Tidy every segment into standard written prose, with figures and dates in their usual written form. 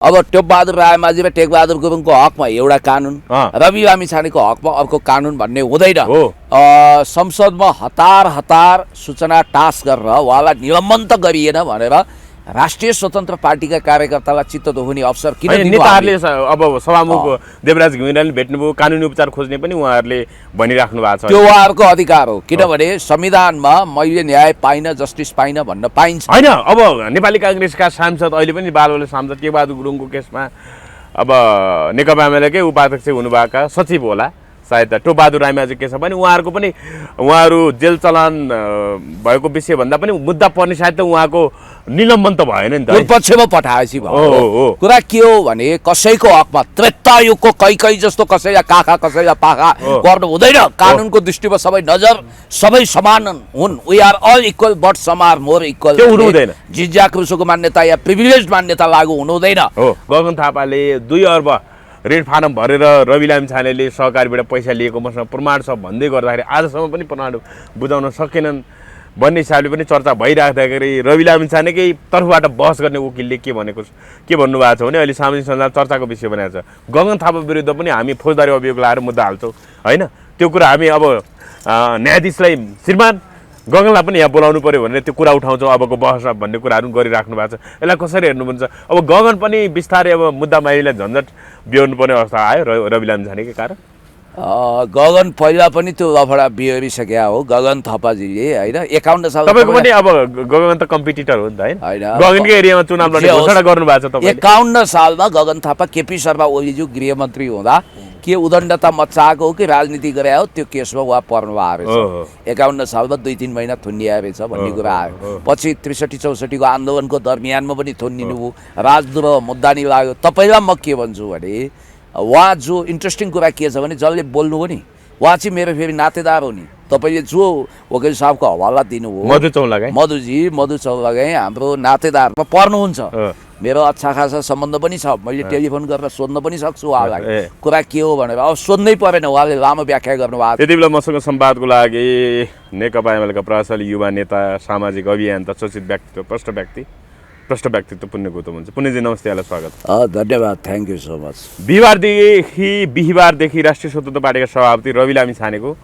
अब टेकबहादुर रायमाझी र टेकबहादुर गुरुङको हकमा एउटा कानुन, रवि लामिछानेको हकमा अर्को कानुन भन्ने हुँदैन। संसदमा हतार हतार सूचना टास गरेर उहाँलाई निलम्बन त गरिएन भनेर राष्ट्रिय स्वतन्त्र पार्टीका कार्यकर्तालाई चित्त दुखाउने अवसर किन दिनु? नेताहरूले अब सभामुख देवराज घिमिरेले भेट्नुभयो, कानुनी उपचार खोज्ने पनि उहाँहरूले भनिराख्नु भएको छ। त्यो उहाँहरूको अधिकार हो, किनभने संविधानमा मैले न्याय पाइन, जस्टिस पाइन भन्न पाइन्छ होइन। अब नेपाली काङ्ग्रेसका सांसद अहिले पनि बालबले सांसद टेकबहादुर गुरुङको केसमा अब नेकपा एमालेकै उपाध्यक्ष हुनुभएका सचिव होला सायद टोपबहादुर रायमाझी केसमा पनि उहाँहरू जेल चलान भएको विषय भन्दा पनि मुद्दा पर्ने सायद त उहाँको निलम्बन त भएन नि त। पक्षमा पठाएपछि भयो। कुरा के हो भने कसैको हकमा त्रेतायुगको कै जस्तो कसैलाई काखा कसैलाई पाखा गर्नु हुँदैन। कानुनको दृष्टिमा सबै नजर सबै समान हुन्। We are all equal but some are more equal. हुँदैन जिज्ञा क्रुसोको मान्यता या प्रिभिलेज मान्यता लागू हुनु हुँदैन। गगन थापाले 2 अर्ब ऋण फारम भरेर रवि लामिछानेले सहकारीबाट पैसा लिएको मसँग प्रमाण छ भन्दै गर्दाखेरि आजसम्म पनि प्रमाण बुझाउन सकेनन् भन्ने हिसाबले पनि चर्चा भइराख्दाखेरि रवि लामिछानेकै तर्फबाट बहस गर्ने वकिलले के भन्नुभएको छ भने अहिले सामाजिक सञ्जाल चर्चाको विषय बनाएको छ। गगन थापा विरुद्ध पनि हामी फौजदारी अभियोग लाएर मुद्दा हाल्छौँ होइन। त्यो कुरा हामी अब न्यायाधीशलाई श्रीमान गगनलाई पनि यहाँ बोलाउनु पर्यो भनेर त्यो कुरा उठाउँछौँ अबको बहस भन्ने कुराहरू गरिराख्नु भएको छ। यसलाई कसरी हेर्नुपर्छ? अब गगन पनि बिस्तारै अब मुद्दा माइलीलाई झन्झट बिहोर्नु पर्ने अवस्था आयो रवि लामिछानेकै कारण। गगन पहिला पनि त्यो लफडा बिहोरिसक्या हो गगन थापाजीले होइन। 51 साल तपाईँको पनि अब गगन त कम्पिटिटर हो नि त होइन। गगनकै एरियामा चुनाव लड्ने घोषणा गर्नु भएको छ तपाईले। 51 सालमा गगन थापा केपी शर्मा ओलीज्यू गृहमन्त्री हुँदा के उदण्डता मच्चाएको हो कि राजनीति गरे हो त्यो केसमा उहाँ पर्नु भएको रहेछ। 51 सालमा 2-3 महिना थुनिया रहेछ भन्ने कुरा आयो। पछि 63-64 को आन्दोलनको दरमियानमा पनि थुनिनु भयो, राजद्रोह मुद्दा नि लाग्यो। तपाईँलाई म के भन्छु भने उहाँ जो इन्ट्रेस्टिङ कुरा के छ भने जसले बोल्नु हो नि उहाँ चाहिँ मेरो फेरि नातेदार हो नि। तपाईँले जो वकिल साहबको हवाला दिनुभयो मधु चौलागाई हाम्रो नातेदारमा पर्नुहुन्छ। मेरो अच्छा खासा सम्बन्ध पनि छ, मैले टेलिफोन गरेर सोध्न पनि सक्छु उहाँलाई कुरा के हो भनेर। अब सोध्नै परेन, उहाँले लामो व्याख्या गर्नुभएको। त्यति बेला मसँग संवादको लागि नेकपा एमालेका प्रभावशाली युवा नेता, सामाजिक अभियन्ता, चर्चित व्यक्तित्व, प्रष्ट व्यक्तित्व पुण्य गौतम हुन्छ। पुण्यजी नमस्ते, यहाँलाई स्वागत। धन्यवाद, थ्याङ्क यू सो मच। बिहिबारदेखि राष्ट्रिय स्वतन्त्र पार्टीका सभापति रवि लामिछानेको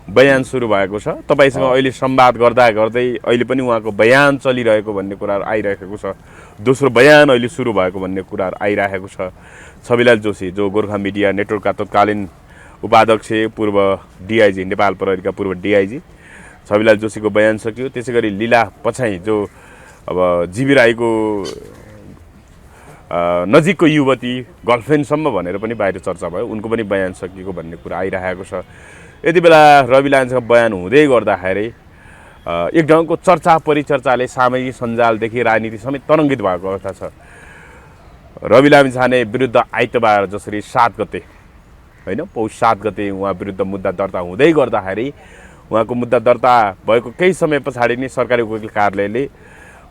बयान सुरु भएको छ। तपाईँसँग अहिले संवाद गर्दा गर्दै अहिले पनि उहाँको बयान चलिरहेको भन्ने कुराहरू आइरहेको छ। दोस्रो बयान अहिले सुरु भएको भन्ने कुराहरू आइरहेको छ। छविलाल जोशी जो गोर्खा मिडिया नेटवर्कका तत्कालीन उपाध्यक्ष, पूर्व डिआइजी, नेपाल प्रहरीका पूर्व डिआइजी छविलाल जोशीको बयान सकियो। त्यसै गरी लीला पछाई जो अब जीवी राईको नजिकको युवती गर्लफ्रेन्डसम्म भनेर पनि बाहिर चर्चा भयो, उनको पनि बयान सकिएको भन्ने कुरा आइरहेको छ। यति बेला रवि लामिछानेको बयान हुँदै गर्दाखेरि एक ढङ्गको चर्चा परिचर्चाले सामाजिक सञ्जालदेखि राजनीति समेत तरङ्गित भएको अवस्था छ। रवि लामिछाने विरुद्ध आइतबार जसरी 7 गते होइन, पौष 7 गते उहाँ विरुद्ध मुद्दा दर्ता हुँदै गर्दाखेरि उहाँको मुद्दा दर्ता भएको केही समय पछाडि नै सरकारी वकिल कार्यालयले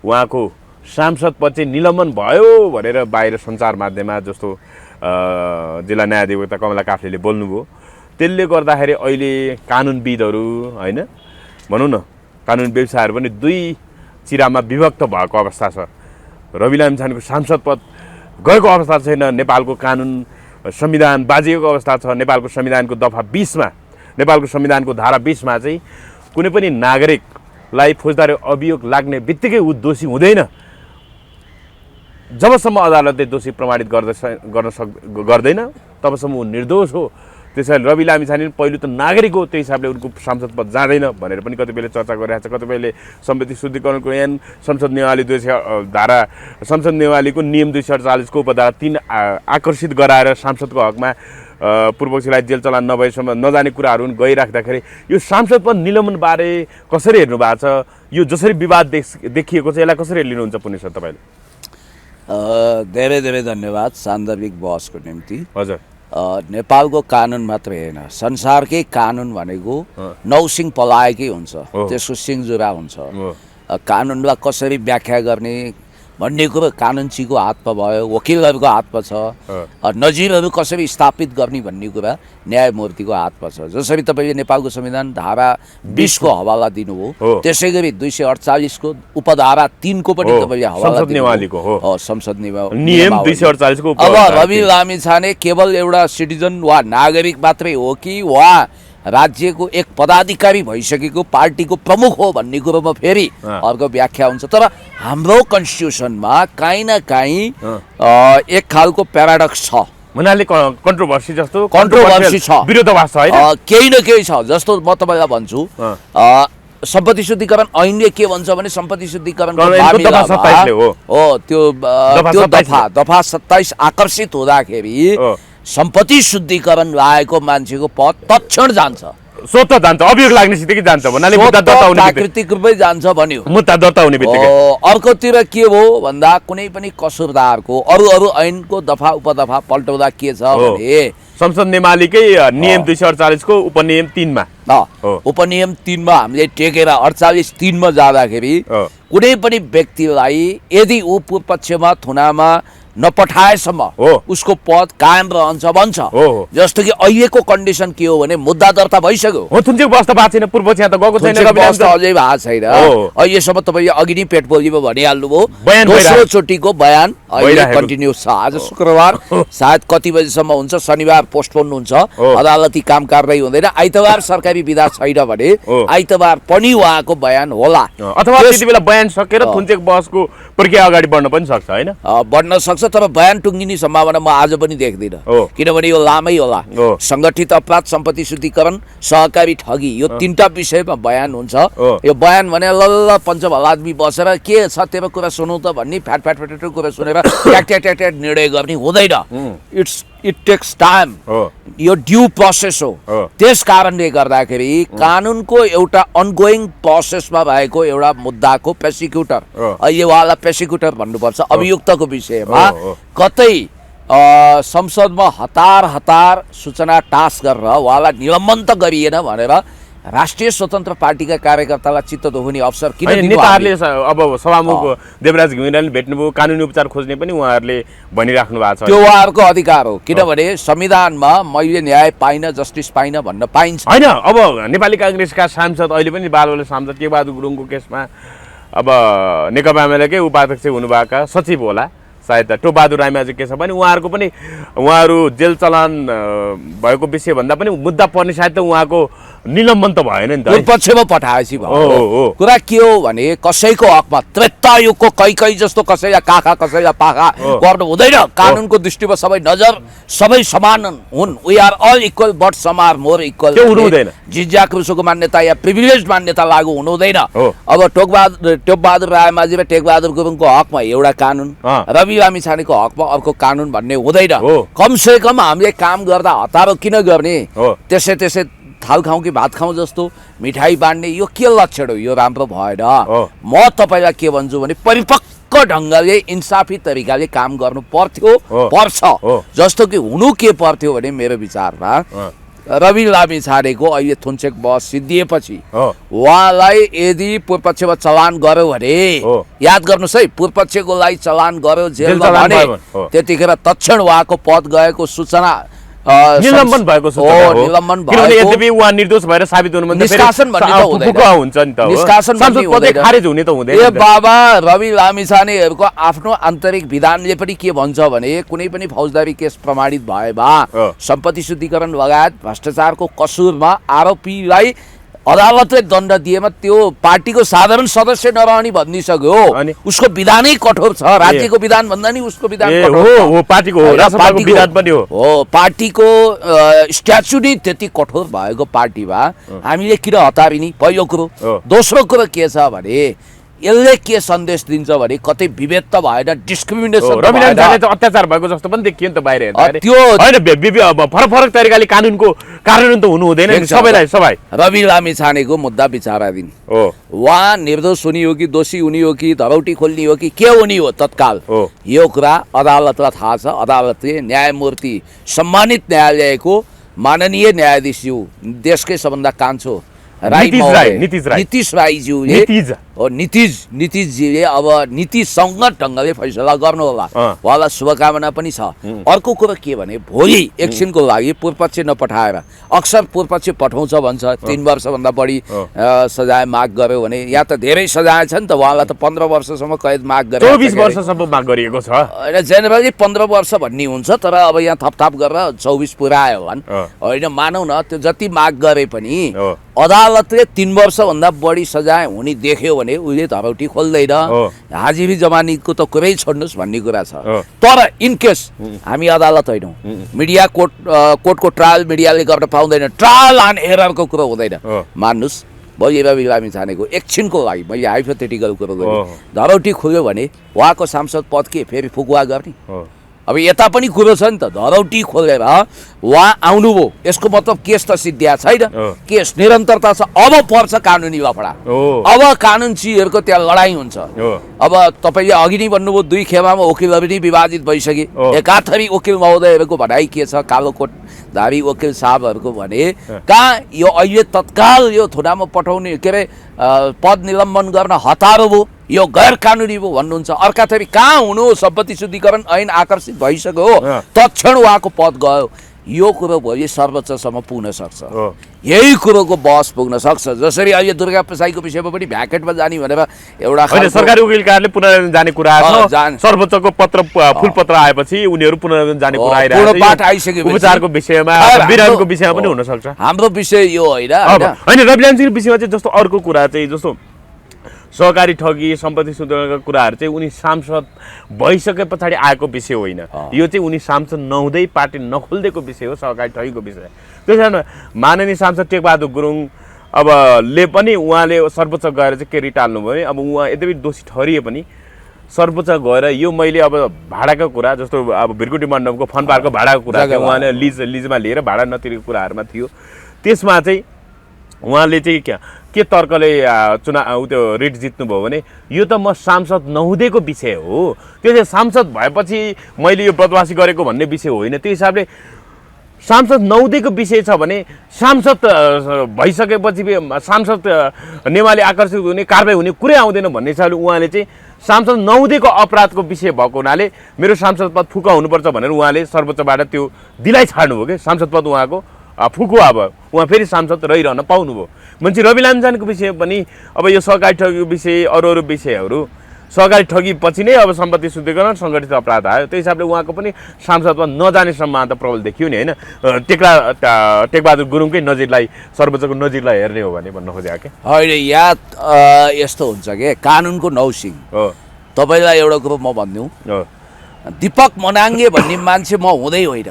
उहाँको सांसद पद चाहिँ निलम्बन भयो भनेर बाहिर सञ्चार माध्यममा जस्तो जिल्ला न्यायाधिवक्ता कमला काफ्लेले बोल्नुभयो। त्यसले गर्दाखेरि अहिले कानुनविदहरू होइन, भनौँ न कानुन व्यवसायहरू पनि 2 चिरामा विभक्त भएको अवस्था छ। रवि लामिछानेको सांसद पद गएको अवस्था छैन। नेपालको कानुन संविधान बाजिएको अवस्था छ। नेपालको संविधानको दफा 20मा, नेपालको संविधानको धारा 20मा चाहिँ कुनै पनि नागरिकलाई फौजदारी अभियोग लाग्ने बित्तिकै ऊ दोषी हुँदैन जबसम्म अदालतले दोषी प्रमाणित गर्दैन तबसम्म ऊ निर्दोष हो। त्यसैले रवि लामिछाने पहिलो त नागरिक हो, त्यही हिसाबले उनको सांसद पद जाँदैन भनेर पनि कतिपयले चर्चा गरिरहेको छ। कतिपयले सम्पत्ति शुद्धिकरणको ऐन, संसद नियमावली 248 को उपधारा 3 आकर्षित गराएर सांसदको हकमा पूर्वपक्षलाई जेल चलान नभएसम्म नजाने कुराहरू गइराख्दाखेरि यो सांसद पद निलम्बन बारे कसरी हेर्नु भएको छ? यो जसरी विवाद देखिएको छ यसलाई कसरी लिनुहुन्छ पुण्य सर तपाईँले? धेरै धेरै धन्यवाद सान्दर्भिक बहसको निम्ति। हजुर, नेपालको कानुन मात्र होइन, संसारकै कानुन भनेको 9 सिङ पलाएकै हुन्छ, त्यसको सिङ जुरा हुन्छ। कानुनलाई कसरी व्याख्या गर्ने, भन्ने कुरो कानुनचीको हातमा भयो, वकिलहरूको हातमा छ, नजिरहरू कसरी स्थापित गर्ने भन्ने कुरा न्यायमूर्तिको हातमा छ। जसरी तपाईँले नेपालको संविधान धारा 20 को हवाला दिनुभयो, त्यसै गरी 248 को उपधारा 3 को पनि तपाईँले हवाला दिनुभयो। संसद नियम 248 को। अब रवि लामिछाने केवल एउटा सिटिजन वा नागरिक मात्रै हो कि वा राज्यको एक पदाधिकारी भइसकेको पार्टीको प्रमुख हो भन्ने कुरोमा फेरि अर्को व्याख्या हुन्छ। तर हाम्रो कन्स्टिट्युसनमा काहीँ न काहीँ एक खालको प्याराडक्स छ, भन्नाले कन्ट्रोभर्सी जस्तो कन्ट्रोभर्सी छ, विरोधाभास छ हैन, केही न केही छ। जस्तो म तपाईँलाई भन्छु, सम्पत्ति शुद्धिकरण ऐनले के भन्छ भने सम्पत्ति शुद्धिकरणको मामिलामा हो त्यो दफा 27 आकर्षित हुँदाखेरि सम्पत्ति शुद्धिकरण लागेको मान्छेको पद तत्क्षण जान्छ, स्वतः जान्छ, अभियोग लाग्नेसितै जान्छ, भन्नाले मुद्दा दर्ता हुने प्राकृतिक रूपमै जान्छ भन्यो। मुद्दा दर्ता हुने बित्तिकै अर्कोतिर के हो भन्दा कुनै पनि कसुरदारको अरू ऐनको दफा उपदफा पल्टाउँदा के छ भने संसद नेमालीकै नियम 248 को उपनियम 3 मा उपनियम 3 मा हामीले टेकेर 48(3) मा जाँदाखेरि कुनै पनि व्यक्तिलाई यदि ऊ पूर्व पक्षमा थुनामा नपठाएसम्म उसको पद कायम रहन्छ भन्छ। जस्तो कि अहिलेको कन्डिसन के हो भने मुद्दा दर्ता भइसक्यो, थुन्चेको अवस्था भएको छैन, पूर्व पक्ष त गएको छैन, अवस्था अझै भएको छैन। अहिलेसम्म तपाईँले अघि नै पेटपोलीमा भनिहाल्नुभयो, दोस्रो चोटिको बयान अहिले कन्टिन्युस छ। आज शुक्रबार सायद कति बजेसम्म हुन्छ, शनिबार पोस्टपोन हुन्छ, अदालती काम कारबाही हुँदैन, आइतबार सरकारी विधा छैन भने आइतबार पनि उहाँको बयान होला, अथवा त्यति बेला बयान सकेर थुन्चेक बहसको प्रक्रिया अगाडि बढ्न पनि सक्छ हैन, बढ्न सक्छ। तर बयान टुङ्गिने सम्भावना म आज पनि देख्दिनँ, किनभने यो लामै होला। संगठित अपराध, सम्पत्ति शुद्धिकरण, सहकारी ठगी, यो 3टा विषयमा बयान हुन्छ। यो बयान भने लल्ल पञ्चभल आदमी बसेर के सत्यमा कुरा सुनौ त भन्ने फ्याट कुरा सुनेर ट्याट निर्णय गर्ने हुँदैन। इट टेक्स टाइम, यो ड्यू प्रोसेस हो। त्यस कारणले गर्दाखेरि कानुनको एउटा अनगोइङ प्रोसेसमा भएको एउटा मुद्दाको प्रोसिक्युटर, अहिले उहाँलाई प्रोसिक्युटर भन्नुपर्छ, अभियुक्तको विषयमा कतै संसदमा हतार सूचना टास गरेर उहाँलाई निलम्बन त गरिएन भनेर राष्ट्रिय स्वतन्त्र पार्टीका कार्यकर्तालाई चित्त दुखाउने अवसर किन दिनु? नेताहरूले अब सभामुख देवराज घिमिरेले भेट्नुभयो, कानुनी उपचार खोज्ने पनि उहाँहरूले भनिराख्नु भएको छ। त्यो उहाँहरूको अधिकार हो, किनभने संविधानमा मैले न्याय पाइन, जस्टिस पाइन भन्न पाइन्छ हैन। अब नेपाली कांग्रेसका सांसद अहिले पनि बालबले सांसद केबहादुर गुरुङको केसमा अब नेकपा एमालेकै उपाध्यक्ष हुनुभएका सचिव होला सायद टोपबहादुर राईमाझी के छ भने उहाँहरू जेल चलान भएको विषय भन्दा पनि मुद्दा पर्ने सायद त उहाँको निलम्बन त भएन नि त, पक्षमा पठाएपछि भयो। कुरा के हो भने कसैको हकमा त्रेतायुगको कैकै जस्तो कसैलाई काखा कसैलाई पाखा गर्नु हुँदैन। कानुनको दृष्टिमा सबै नजर सबै समान हुन्। We are all equal but some are more equal. हुँदैन जिज्ञा क्रुसोको मान्यता या प्रिभिलेज मान्यता लागू हुनु हुँदैन। अब टोपबहादुर राईमाझी र टेकबहादुर गुरुङको हकमा एउटा कानुन, रवि लामिछानेको हकमा अर्को कानुन भन्ने हुँदैन। कमसे कम हामीले काम गर्दा हतारो किन गर्ने? त्यसै थाल खाउँ कि भात खाउँ जस्तो मिठाई बाँड्ने यो के लक्षण हो? यो राम्रो भएन। म तपाईँलाई के भन्छु भने परिपक्व ढङ्गले इन्साफी तरिकाले काम गर्नु पर्छ। जस्तो कि हुनु के पर्थ्यो भने मेरो विचारमा रवि लामिछानेको अहिले थुन्चेक बहस सिद्धिएपछि उहाँलाई यदि पूर्व पक्षमा चलान गर्यो भने याद गर्नुहोस् है, पूर्व पक्षकोलाई चलान गर्यो जेलमा भने त्यतिखेर तत्क्षण उहाँको पद गएको सूचना निलम्बन भएको छ। निलम्बन भयो, यद्यपि उहाँ निर्दोष भएर साबित हुनुहुन्छ निष्कासन भन्ने त हुँदैन, हुन्छ नि त, निष्कासन भन्ने हुँदैन, खारेज हुने त हुँदैन। ए बाबा, रवि लामिछानेहरूको आफ्नो आन्तरिक विधानले पनि के भन्छ भने कुनै पनि फौजदारी केस प्रमाणित भएमा सम्पत्ति शुद्धिकरण लगायत भ्रष्टाचारको कसुरमा आरोपीलाई अदालतले दण्ड दिएमा त्यो पार्टीको साधारण सदस्य नरहने भनिसक्यो। उसको विधानै कठोर छ, राज्यको विधान भन्दा नि उसको विधान हो, पार्टीको स्ट्याच्यु नै त्यति कठोर भएको पार्टीमा हामीले किन हतारिने? पहिलो कुरो। दोस्रो कुरो के छ भने यसले के सन्देश दिन्छ भने कतै विभेद त भएन, डिस्क्रिमिनेसन अत्याचार भएको जस्तो पनि देखियो नि त बाहिर होइन, फरक तरिकाले कानुनको कार्यान्वयन त हुनु हुँदैन सबैलाई। रवि लामिछानेको मुद्दा विचाराधीन, उहाँ निर्दोष हुने हो कि दोषी हुने हो कि धरौटी खोल्ने हो कि के हुने हो तत्काल, यो कुरा अदालतलाई थाहा छ। अदालतले न्यायमूर्ति सम्मानित न्यायालयको माननीय न्यायाधीश देशकै सबभन्दा कान्छो नितिश राईज्यूले नितिशजीले अब नीतिसँग ढङ्गले फैसला गर्नु होला, उहाँलाई शुभकामना पनि छ। अर्को कुरो के भने भोलि एकछिनको लागि पूर्वपक्ष नपठाएर, अक्सर पूर्वपक्ष पठाउँछ भन्छ 3 वर्षभन्दा बढी सजाय माग गर्यो भने, यहाँ त धेरै सजाय छ नि त, उहाँलाई त 15 वर्षसम्म कैद माग गरेर 24 वर्षसम्म माग गरिएको छ। होइन जेनरली 15 वर्ष भन्ने हुन्छ, तर अब यहाँ थपथाप गरेर 24 पुऱ्यायो भने होइन, मानौ न त्यो जति माग गरे पनि अदालतले 3 वर्षभन्दा बढी सजाय हुने देख्यो भने उहिले धरौटी खोल्दैन। हाजिरी जमानीको त कुरै छोड्नुहोस् भन्ने कुरा छ। तर इनकेस हामी अदालत होइनौँ, मिडिया कोर्टको ट्रायल मिडियाले गर्न पाउँदैन, ट्रायल एन्ड एररको कुरो हुँदैन। मान्नुहोस् भोलि रवि लामिछानेको एकछिनको लागि मैले हाइपोथेटिकल कुरो गरेँ, धरौटी खुल्यो भने उहाँको सांसद पद के फेरि फुकुवा गर्ने? अब यता पनि कुरो छ नि त, धरौटी खोलेर उहाँ आउनुभयो, यसको मतलब केस त सिद्धिया छैन, केस निरन्तरता छ। अब पर्छ कानुनी लफडा, अब कानुनचीहरूको त्यहाँ लडाइँ हुन्छ। अब तपाईँले अघि नै भन्नुभयो 2 खेमामा वकिलहरू पनि विभाजित भइसके। एकाथरी वकिल महोदयहरूको भनाइ के छ, कालो कोटधारी वकिल साहबहरूको भने कहाँ यो अहिले तत्काल यो थुनामा पठाउने के अरे पद निलम्बन गर्न हतारो भयो, यो गैर कानुनी भयो भन्नुहुन्छ। अर्काथरी कहाँ हुनु, सम्पत्ति शुद्धिकरण ऐन आकर्षित भइसक्यो, तत्क्षण उहाँको पद गयो। यो कुरो भोलि सर्वोच्चसम्म पुग्न सक्छ, यही कुरोको बहस पुग्न सक्छ। जसरी अहिले दुर्गा प्रसाईको विषयमा पनि भ्याकेटमा जाने भनेर एउटा सरकारी वकिल कार्यालय पुनर्निर्माण जाने कुरा आयो, सर्वोच्चको पत्र फुलपत्र आएपछि उनीहरू पुनर्निर्माण जाने कुरा आइरहेको छ। उपचारको विषयमा बिरामीको विषयमा पनि हुन सक्छ। हाम्रो विषय यो होइन होइन रविलालजीको विषयमा चाहिँ जस्तो अर्को कुरा चाहिँ जस्तो सहकारी ठगी सम्पत्ति शुद्धिकरणका कुराहरू चाहिँ उनी सांसद भइसके पछाडि आएको विषय होइन, यो चाहिँ उनी सांसद नहुँदै पार्टी नखोल्देको विषय हो, सहकारी ठगीको विषय। त्यस कारण माननीय सांसद टेकबहादुर गुरुङ अब ले पनि उहाँले सर्वोच्च गएर चाहिँ के रिटाल्नु भयो। अब उहाँ यद्यपि दोषी ठहरिए पनि सर्वोच्च गएर यो मैले अब भाडाको कुरा जस्तो अब भिरकुटी मण्डपको फन पार्कको भाडाको कुरा उहाँले लिजमा लिएर भाडा नतिरेको कुराहरूमा थियो। त्यसमा चाहिँ उहाँले चाहिँ के तर्कले चुनाव त्यो रिट जित्नुभयो भने यो त म सांसद नहुँदैको विषय हो, त्यो चाहिँ सांसद भएपछि मैले यो बदमासी गरेको भन्ने विषय होइन। त्यो हिसाबले सांसद नहुँदैको विषय छ भने सांसद भइसकेपछि सांसद नेमाले आकर्षित हुने कारबाही हुने कुरै आउँदैन भन्ने हिसाबले उहाँले चाहिँ सांसद नहुँदैको अपराधको विषय भएको हुनाले मेरो सांसद पद फुका हुनुपर्छ भनेर उहाँले सर्वोच्चबाट त्यो दिलाइ छाड्नुभयो कि सांसद पद उहाँको फुको। अब उहाँ फेरि सांसद रहिरहन पाउनुभयो। मान्छे रवि लामिछानेको विषय पनि अब यो सहकारी ठगीको विषय अरू बरु सहकारी ठगी पछि नै अब सम्पत्ति शुद्धिकरण सङ्गठित अपराध आयो। त्यो हिसाबले उहाँको पनि सांसदमा नजाने सम्भावना त प्रबल देखियो नि होइन। टेकबहादुर गुरुङकै नजिरलाई सर्वोच्चको नजिरलाई हेर्ने हो भने भन्न खोजेको के होइन। यहाँ यस्तो हुन्छ कि कानुनको नौसिङ तपाईँलाई एउटा कुरो म भनिदिउँ, दीपक मनाङ्गे भन्ने मान्छे म हुँदै होइन,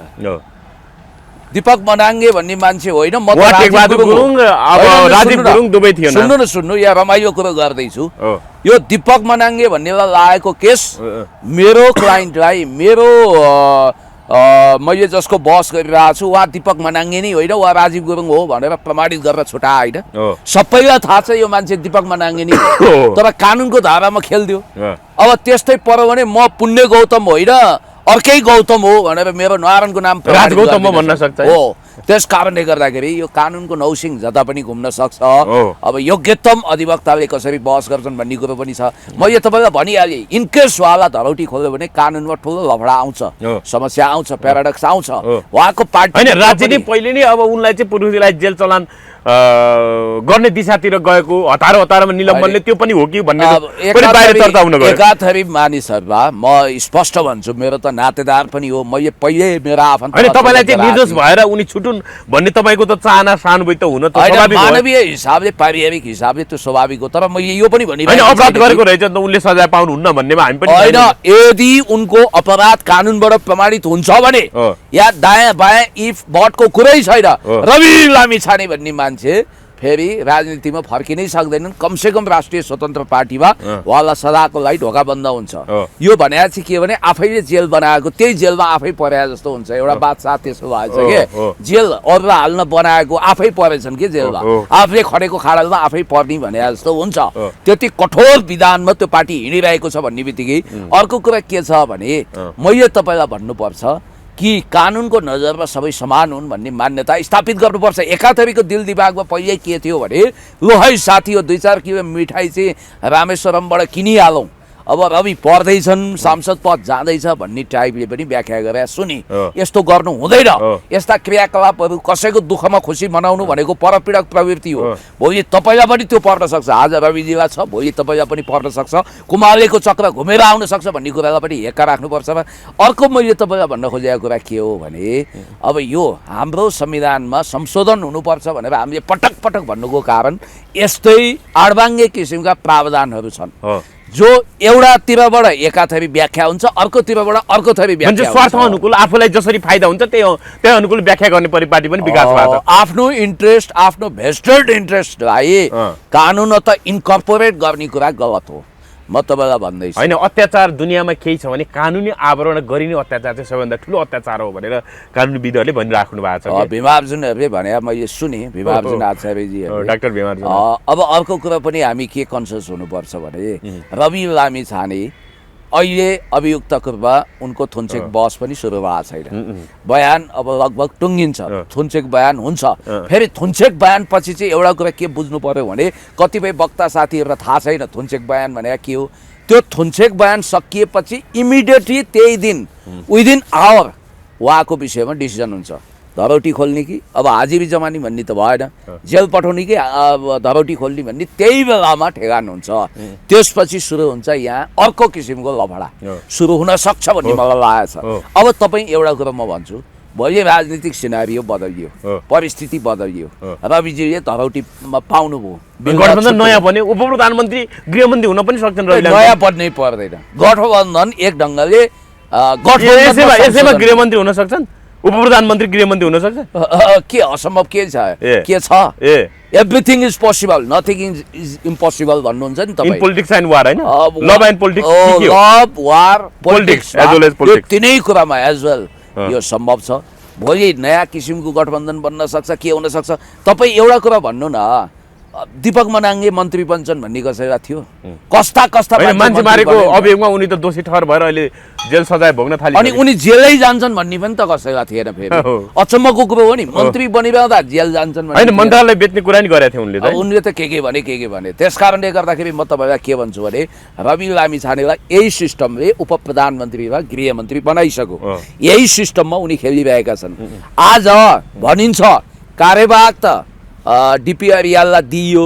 दीपक मनाङ्गे भन्ने मान्छे होइन, म सुन्नु यहाँ रमाइलो कुरो गर्दैछु। यो दीपक मनाङ्गे भन्नेलाई लागेको केस मेरो क्लाइन्टलाई मेरो मैले जसको बस गरिरहेको छु उहाँ दीपक मनाङ्गे नै होइन, उहाँ राजीव गुरुङ हो भनेर प्रमाणित गरेर छुटा होइन। सबैलाई थाहा छ यो मान्छे दीपक मनाङ्गे नै हो, तर कानुनको धारामा खेल्दियो। अब त्यस्तै पर्यो भने म पुण्य गौतम होइन अर्कै गौतम हो भनेर मेरो नारायणको नाम गौतम भन्न सक्छ हो। त्यस कारणले गर्दाखेरि यो कानुनको नौसिङ जता पनि घुम्न सक्छ। अब योग्यतम अधिवक्ताले कसरी बहस गर्छन् भन्ने कुरो पनि छ। म यो तपाईँलाई भनिहालेँ, इनकेस उहाँलाई धरौटी खोल्यो भने कानुनमा ठुलो लफडा आउँछ, समस्या आउँछ, प्याराडक्स आउँछ। उहाँको पार्टी होइन राज्यले पहिले नै अब उनलाई चाहिँ पूर्वजीलाई जेल चलान गर्ने दिशातिर गएको हतारमा निलम्बनले त्यो पनि हो कि भन्ने चर्चा हुन गयो। एकाथरी मानिसहरूमा म स्पष्ट भन्छु, मेरो त नातेदार पनि हो, मैले पहिले मेरो आफन्त होइन तपाईँलाई चाहिँ निर्दोष भएर उनी छुटुन् भन्ने तपाईँको त चाहना सहानुभूति त हुन त स्वाभाविक हो। मानवीय हिसाबले पारिवारिक हिसाबले त्यो स्वाभाविक हो, तर मैले यो पनि भनिरहेको होइन अपराध गरेको रहेछ त उनले सजाय पाउनुहुन्न भन्नेमा हामी पनि होइन। यदि उनको अपराध कानुनबाट प्रमाणित हुन्छ भने या दायाँ बायाँ इफ बटको कुरै छैन, रवि लामिछाने भन्ने मान्छे फेरि राजनीतिमा फर्किनै सक्दैनन्। कमसेकम राष्ट्रिय स्वतन्त्र पार्टीमा उहाँलाई सदाको लागि ढोका बन्द हुन्छ। यो भने चाहिँ के भने आफैले जेल बनाएको त्यही जेलमा आफै परे जस्तो हुन्छ। एउटा बात साथ त्यसो भएछ कि जेल अरूलाई हाल्न बनाएको आफै परेछन् कि जेलमा, आफूले खडेको खाडलमा आफै पर्ने भने जस्तो हुन्छ। त्यति कठोर विधानमा त्यो पार्टी हिँडिरहेको छ भन्ने बित्तिकै अर्को कुरा के छ भने मैले तपाईँलाई भन्नुपर्छ कि कानुनको नजरमा सबै समान हुन् भन्ने मान्यता स्थापित गर्नुपर्छ। एकाथरीको दिल दिमागमा पहिले के थियो भने ल है साथी हो 2-4 किलो मिठाई चाहिँ रामेश्वरमबाट किनिहालौँ, अब रवि पढ्दैछन् सांसद पद जाँदैछ भन्ने टाइपले पनि व्याख्या गरे सुनि। यस्तो गर्नु हुँदैन। यस्ता क्रियाकलापहरू कसैको दुःखमा खुसी मनाउनु भनेको परपीडक प्रवृत्ति हो। भोलि तपाईँलाई पनि त्यो पर्न सक्छ। आज रविजीलाई छ, भोलि तपाईँलाई पनि पर्न सक्छ। कुमालेको चक्र घुमेर आउन सक्छ भन्ने कुरालाई पनि हेक्का राख्नुपर्छ। अर्को मैले तपाईँलाई भन्न खोजेको कुरा के हो भने अब यो हाम्रो संविधानमा संशोधन हुनुपर्छ भनेर हामीले पटक पटक भन्नुको कारण यस्तै आडबाङ्गे किसिमका प्रावधानहरू छन् जो एउटातिरबाट एकाथरी व्याख्या हुन्छ, अर्कोतिरबाट अर्को थरी व्याख्या हुन्छ। स्वार्थ अनुकूल आफूलाई जसरी फाइदा हुन्छ त्यही अनुकूल व्याख्या गर्ने परिपाटी पनि विकास भएको छ। आफ्नो इन्ट्रेस्ट, आफ्नो भेस्टेड इन्ट्रेस्टलाई कानुन त इन्कर्पोरेट गर्ने कुरा गलत हो। म तपाईँलाई भन्दैछु होइन, अत्याचार दुनियाँमा केही छ भने कानुनी आवरण गरिने अत्याचार चाहिँ सबैभन्दा ठुलो अत्याचार हो भनेर कानुनीविदहरूले भनिराख्नु भएको छ। भीमार्जुनहरूले भने मैले सुने, भीमार्जुन आचार्यजी, डाक्टर भीमार्जुन। अब अर्को कुरा पनि हामी के कन्सियस हुनुपर्छ भने रवि लामिछाने अहिले अभियुक्तको रूपमा उनको थुन्चेक बस पनि सुरु भएको छैन। बयान अब लगभग टुङ्गिन्छ, थुन्चेक बयान हुन्छ। फेरि थुन्चेक बयान पछि चाहिँ एउटा कुरा के बुझ्नु पर्यो भने कतिपय वक्ता साथीहरूलाई थाहा छैन थुन्चेक बयान भनेको के हो। त्यो थुन्चेक बयान सकिएपछि इमिडिएटली त्यही दिन विदिन आवर उहाँको विषयमा डिसिजन हुन्छ। धरौटी खोल्ने कि अब हाजिरी जमानी भन्ने त भएन, जेल पठाउने कि धरौटी खोल्ने भन्ने त्यही बेलामा ठेगान हुन्छ। त्यसपछि सुरु हुन्छ यहाँ अर्को किसिमको लफडा सुरु हुन सक्छ भन्ने मलाई लागेको छ। अब तपाईँ एउटा कुरा म भन्छु, भोलि राजनीतिक सिनारियो बदलियो, परिस्थिति बदलियो, रविजीले धरौटीमा पाउनुभयो, गठबन्धन नयाँ बन्यो, उपप्रधानमन्त्री गृहमन्त्री हुन पनि सक्छन्। नयाँ बन्नै पर्दैन। गठबन्धन एक ढङ्गले यसैमा गृहमन्त्री हुन सक्छन्, उपप्रधानमन्त्री गृहमन्त्री हुन सक्छ। के असम्भव के छ? Everything is possible, nothing is impossible भन्नुहुन्छ नि तपाईँ। पोलिटिक्स एन्ड वार हैन, love and politics, love war politics as well as politics, तिनै कुरामा एज वेल यो सम्भव छ। भोलि नयाँ किसिमको गठबन्धन बन्न सक्छ, के हुन सक्छ। तपाईँ एउटा कुरा भन्नु न, दीपक मनाङ्गे मन्त्री बन्छन् भन्ने कसैलाई थियो? कस्ता मान्छे मारेको अभियोगमा उनी त दोषी ठहर भएर अहिले जेल सजाय भोग्न थाले, अनि उनी जेलै जान्छन् भन्ने पनि त कसैलाई थिएन। फेरि अचम्मको कुरो हो नि, मन्त्री बनिरहँदा जेल जान्छन् हैन, मन्त्रालय बेच्ने कुरा नि गरेका थिए उनले त। उनले त के भने। त्यसकारणले गर्दाखेरि म तपाईँलाई के भन्छु भने रवि लामिछानेलाई यही सिस्टमले उपप्रधानमन्त्री र गृहमन्त्री बनाइसक्यो। यही सिस्टममा उनी खेलिरहेका छन्। आज भनिन्छ कार्यवाहक त डिपी अरियाललाई दिइयो,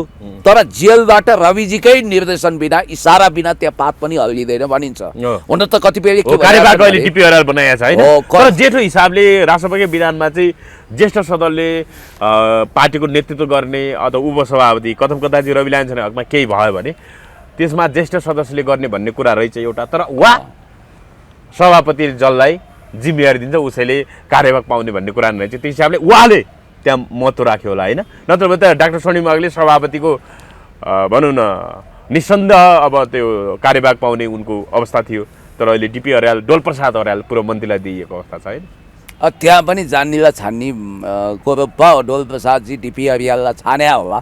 तर जेलबाट रविजीकै निर्देशन बिना, इसारा बिना त्यहाँ पात पनि हल्लिँदैन भनिन्छ। हुन त कतिपय कार्यवाहक अहिले डिपी अरियाल बनाएको छ हैन, तर जेठो हिसाबले राष्ट्रपति विधानमा चाहिँ ज्येष्ठ सदस्यले पार्टीको नेतृत्व गर्ने अथवा उपसभापति कथम कदाचित रवि लामिछाने हकमा केही भयो भने त्यसमा ज्येष्ठ सदस्यले गर्ने भन्ने कुरा रहेछ एउटा, तर वा सभापति जसलाई जिम्मेवारी दिन्छ उसैले कार्यवाहक पाउने भन्ने कुरा रहेछ। त्यस हिसाबले उहाँले त्यहाँ महत्त्व राख्यो होला हैन, नत्र भने त डाक्टर स्वर्णिम मागले सभापतिको भनौँ न निसन्देह अब त्यो कार्यवाहक पाउने उनको अवस्था थियो, तर अहिले डिपी अरियाल, डोलप्रसाद अरियाल पूर्व मन्त्रीलाई दिइएको अवस्था छ हैन। त्यहाँ पनि जान्नेलाई छान्ने को रूपमा डोलप्रसादजी डिपी अरियाललाई छान्या होला।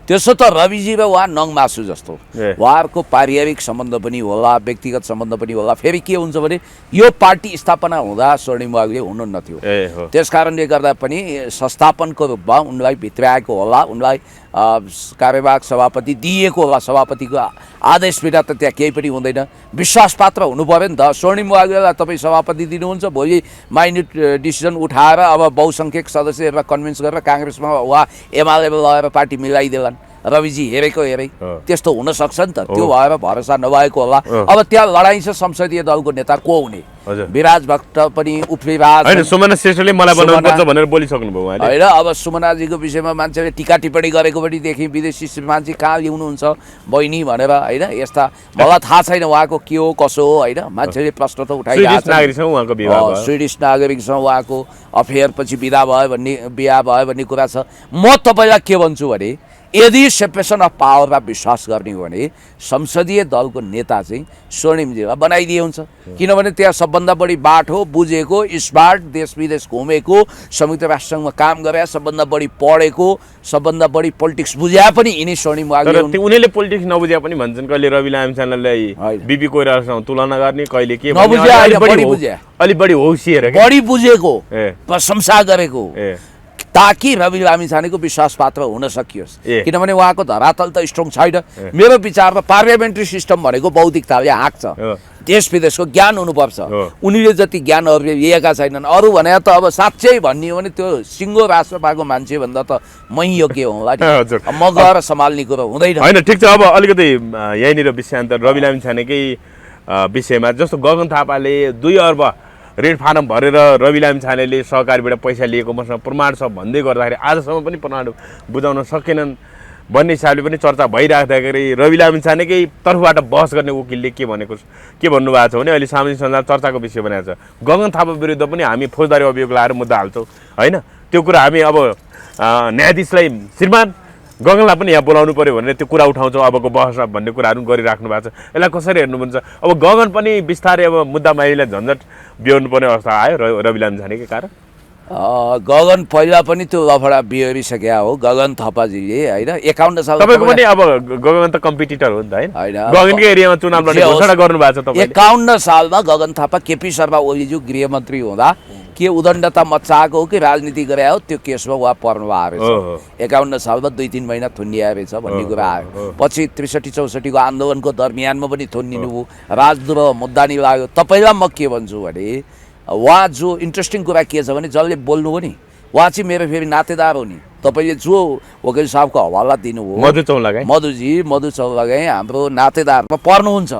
त्यसो त रविजी र उहाँ नङमासु जस्तो, उहाँहरूको पारिवारिक सम्बन्ध पनि होला, व्यक्तिगत सम्बन्ध पनि होला। फेरि के हुन्छ भने यो पार्टी स्थापना हुँदा स्वर्णिम मागले हुनुहुन्न थियो, त्यस कारणले गर्दा पनि संस्थापनको रूपमा उनलाई भित्राएको होला, उनलाई कार्यवाहक सभापति दिइएको होला। सभापतिको आदेश बिना त त्यहाँ केही पनि हुँदैन, विश्वासपात्र हुनु पर्यो नि त। स्वर्णिम वाग्लेलाई तपाईँ सभापति दिनुहुन्छ, भोलि माइन्युट डिसिजन उठाएर अब बहुसङ्ख्यक सदस्यहरूलाई कन्भिन्स गरेर काङ्ग्रेसमा वा एमालेमा लगेर पार्टी मिलाइदेलान्, रविजी हेरेको हेरे त्यस्तो हुन सक्छ नि त। त्यो भएर भरोसा नभएको होला। अब त्यहाँ लडाइँ छ संसदीय दलको नेता को हुने, विराज भट्ट पनि उफ्रिरहेको हैन, सुमना श्रेष्ठले मलाई बनाउनुपर्छ भनेर बोलिसक्नु भयो उहाँले हैन। अब सुमनाजीको विषयमा मान्छेले टिका टिप्पणी गरेको पनि देखेँ, विदेशी मान्छे कहाँ ल्याउनुहुन्छ बहिनी भनेर हैन। यस्ता मलाई थाहा छैन उहाँको के हो कसो हो हैन, मान्छेले प्रश्न त उठाइरहेको छ। स्विडिश नागरिकसँग उहाँको अफेयर पछि बिहा भयो भन्ने कुरा छ। म तपाईँलाई के भन्छु भने यदि सेपरेसन अफ पावरमा विश्वास गर्ने हो भने संसदीय दलको नेता चाहिँ स्वर्णिमजीलाई बनाइदिए हुन्छ। किनभने त्यहाँ सबभन्दा बढी बाठो बुझेको, स्मार्ट, देश विदेश घुमेको, संयुक्त राष्ट्रसङ्घमा काम गरे, सबभन्दा बढी पढेको, सबभन्दा बढी पोलिटिक्स बुझ्या पनि यिनी स्वर्णिम वाग्ले हुन्। उनीहरूले पोलिटिक्स नबुझ्या पनि भन्छन्, कहिले रवि लामिछानेलाई बिपी कोइरालासँग तुलना गर्ने, कहिले के नबुझ्या, अलि बढी होसिएर बढी बुझेको, प्रशंसा गरेको, ताकि रवि लामिछानेको विश्वास पात्र हुन सकियोस्। किनभने उहाँको धरातल त स्ट्रङ छैन। मेरो विचारमा पार्लियामेन्ट्री सिस्टम भनेको बौद्धिकताले हाँक्छ, देश विदेशको ज्ञान हुनुपर्छ। उनीले जति ज्ञान अरूले लिएका छैनन्। अरू भने त अब साँच्चै भन्ने हो भने त्यो सिङ्गो राष्ट्रपाको मान्छे भन्दा त मै योग्य होला नि, म गएर सम्हाल्ने कुरो हुँदैन। होइन, ठिक छ। अब अलिकति यहीँनिर विषयान्तर रवि लामिछानेकै विषयमा, जस्तो गगन थापाले 2 अर्ब ऋण फारम भरेर रवि लामिछानेले सहकारीबाट पैसा लिएको मसँग प्रमाण छ भन्दै गर्दाखेरि आजसम्म पनि प्रमाण बुझाउन सकेनन् भन्ने हिसाबले पनि चर्चा भइराख्दाखेरि रवि लामिछानेकै तर्फबाट बहस गर्ने वकिलले के भन्नुभएको छ भने अहिले सामाजिक सञ्जाल चर्चाको विषय बनाएको छ, गगन थापा विरुद्ध पनि हामी फौजदारी अभियोग लाएर मुद्दा हाल्छौँ होइन। त्यो कुरा हामी अब न्यायाधीशलाई श्रीमान गगनलाई पनि यहाँ बोलाउनु पऱ्यो भनेर त्यो कुरा उठाउँछौँ अबको बहसमा भन्ने कुराहरू गरिराख्नु भएको छ। यसलाई कसरी हेर्नुहुन्छ? अब गगन पनि बिस्तारै अब मुद्दा माइलीलाई झन्झट बिहोर्नु पर्ने अवस्था आयो रवि लामिछानेकै कारण। गगन पहिला पनि त्यो लफडा बिहोरिसक्या हो गगन थापाजीले होइन। 51 साल तपाईँको पनि अब गगन त कम्पिटिटर हो नि त होइन, गगनकै एरियामा चुनाव लड्ने घोषणा गर्नुभएको छ तपाईँले। 51 सालमा गगन थापा केपी शर्मा ओलीज्यू गृहमन्त्री हुँदा के उदण्डता मच्चाएको हो कि राजनीति गरे हो, त्यो केसमा उहाँ पर्नु भएको रहेछ। 51 सालमा 2-3 महिना थुनिया रहेछ भन्ने कुरा आयो। पछि 63-64 को आन्दोलनको दरमियानमा पनि थुनिनु भयो, राजद्रोह मुद्दा नि लाग्यो। तपाईँलाई म के भन्छु भने उहाँ जो इन्ट्रेस्टिङ कुरा के छ भने जसले बोल्नु हो नि उहाँ चाहिँ मेरो फेरि नातेदार हो नि। तपाईँले जो वकिल साहबको हवाला दिनुभयो, मधु चौलागाई हाम्रो नातेदारमा पर्नुहुन्छ।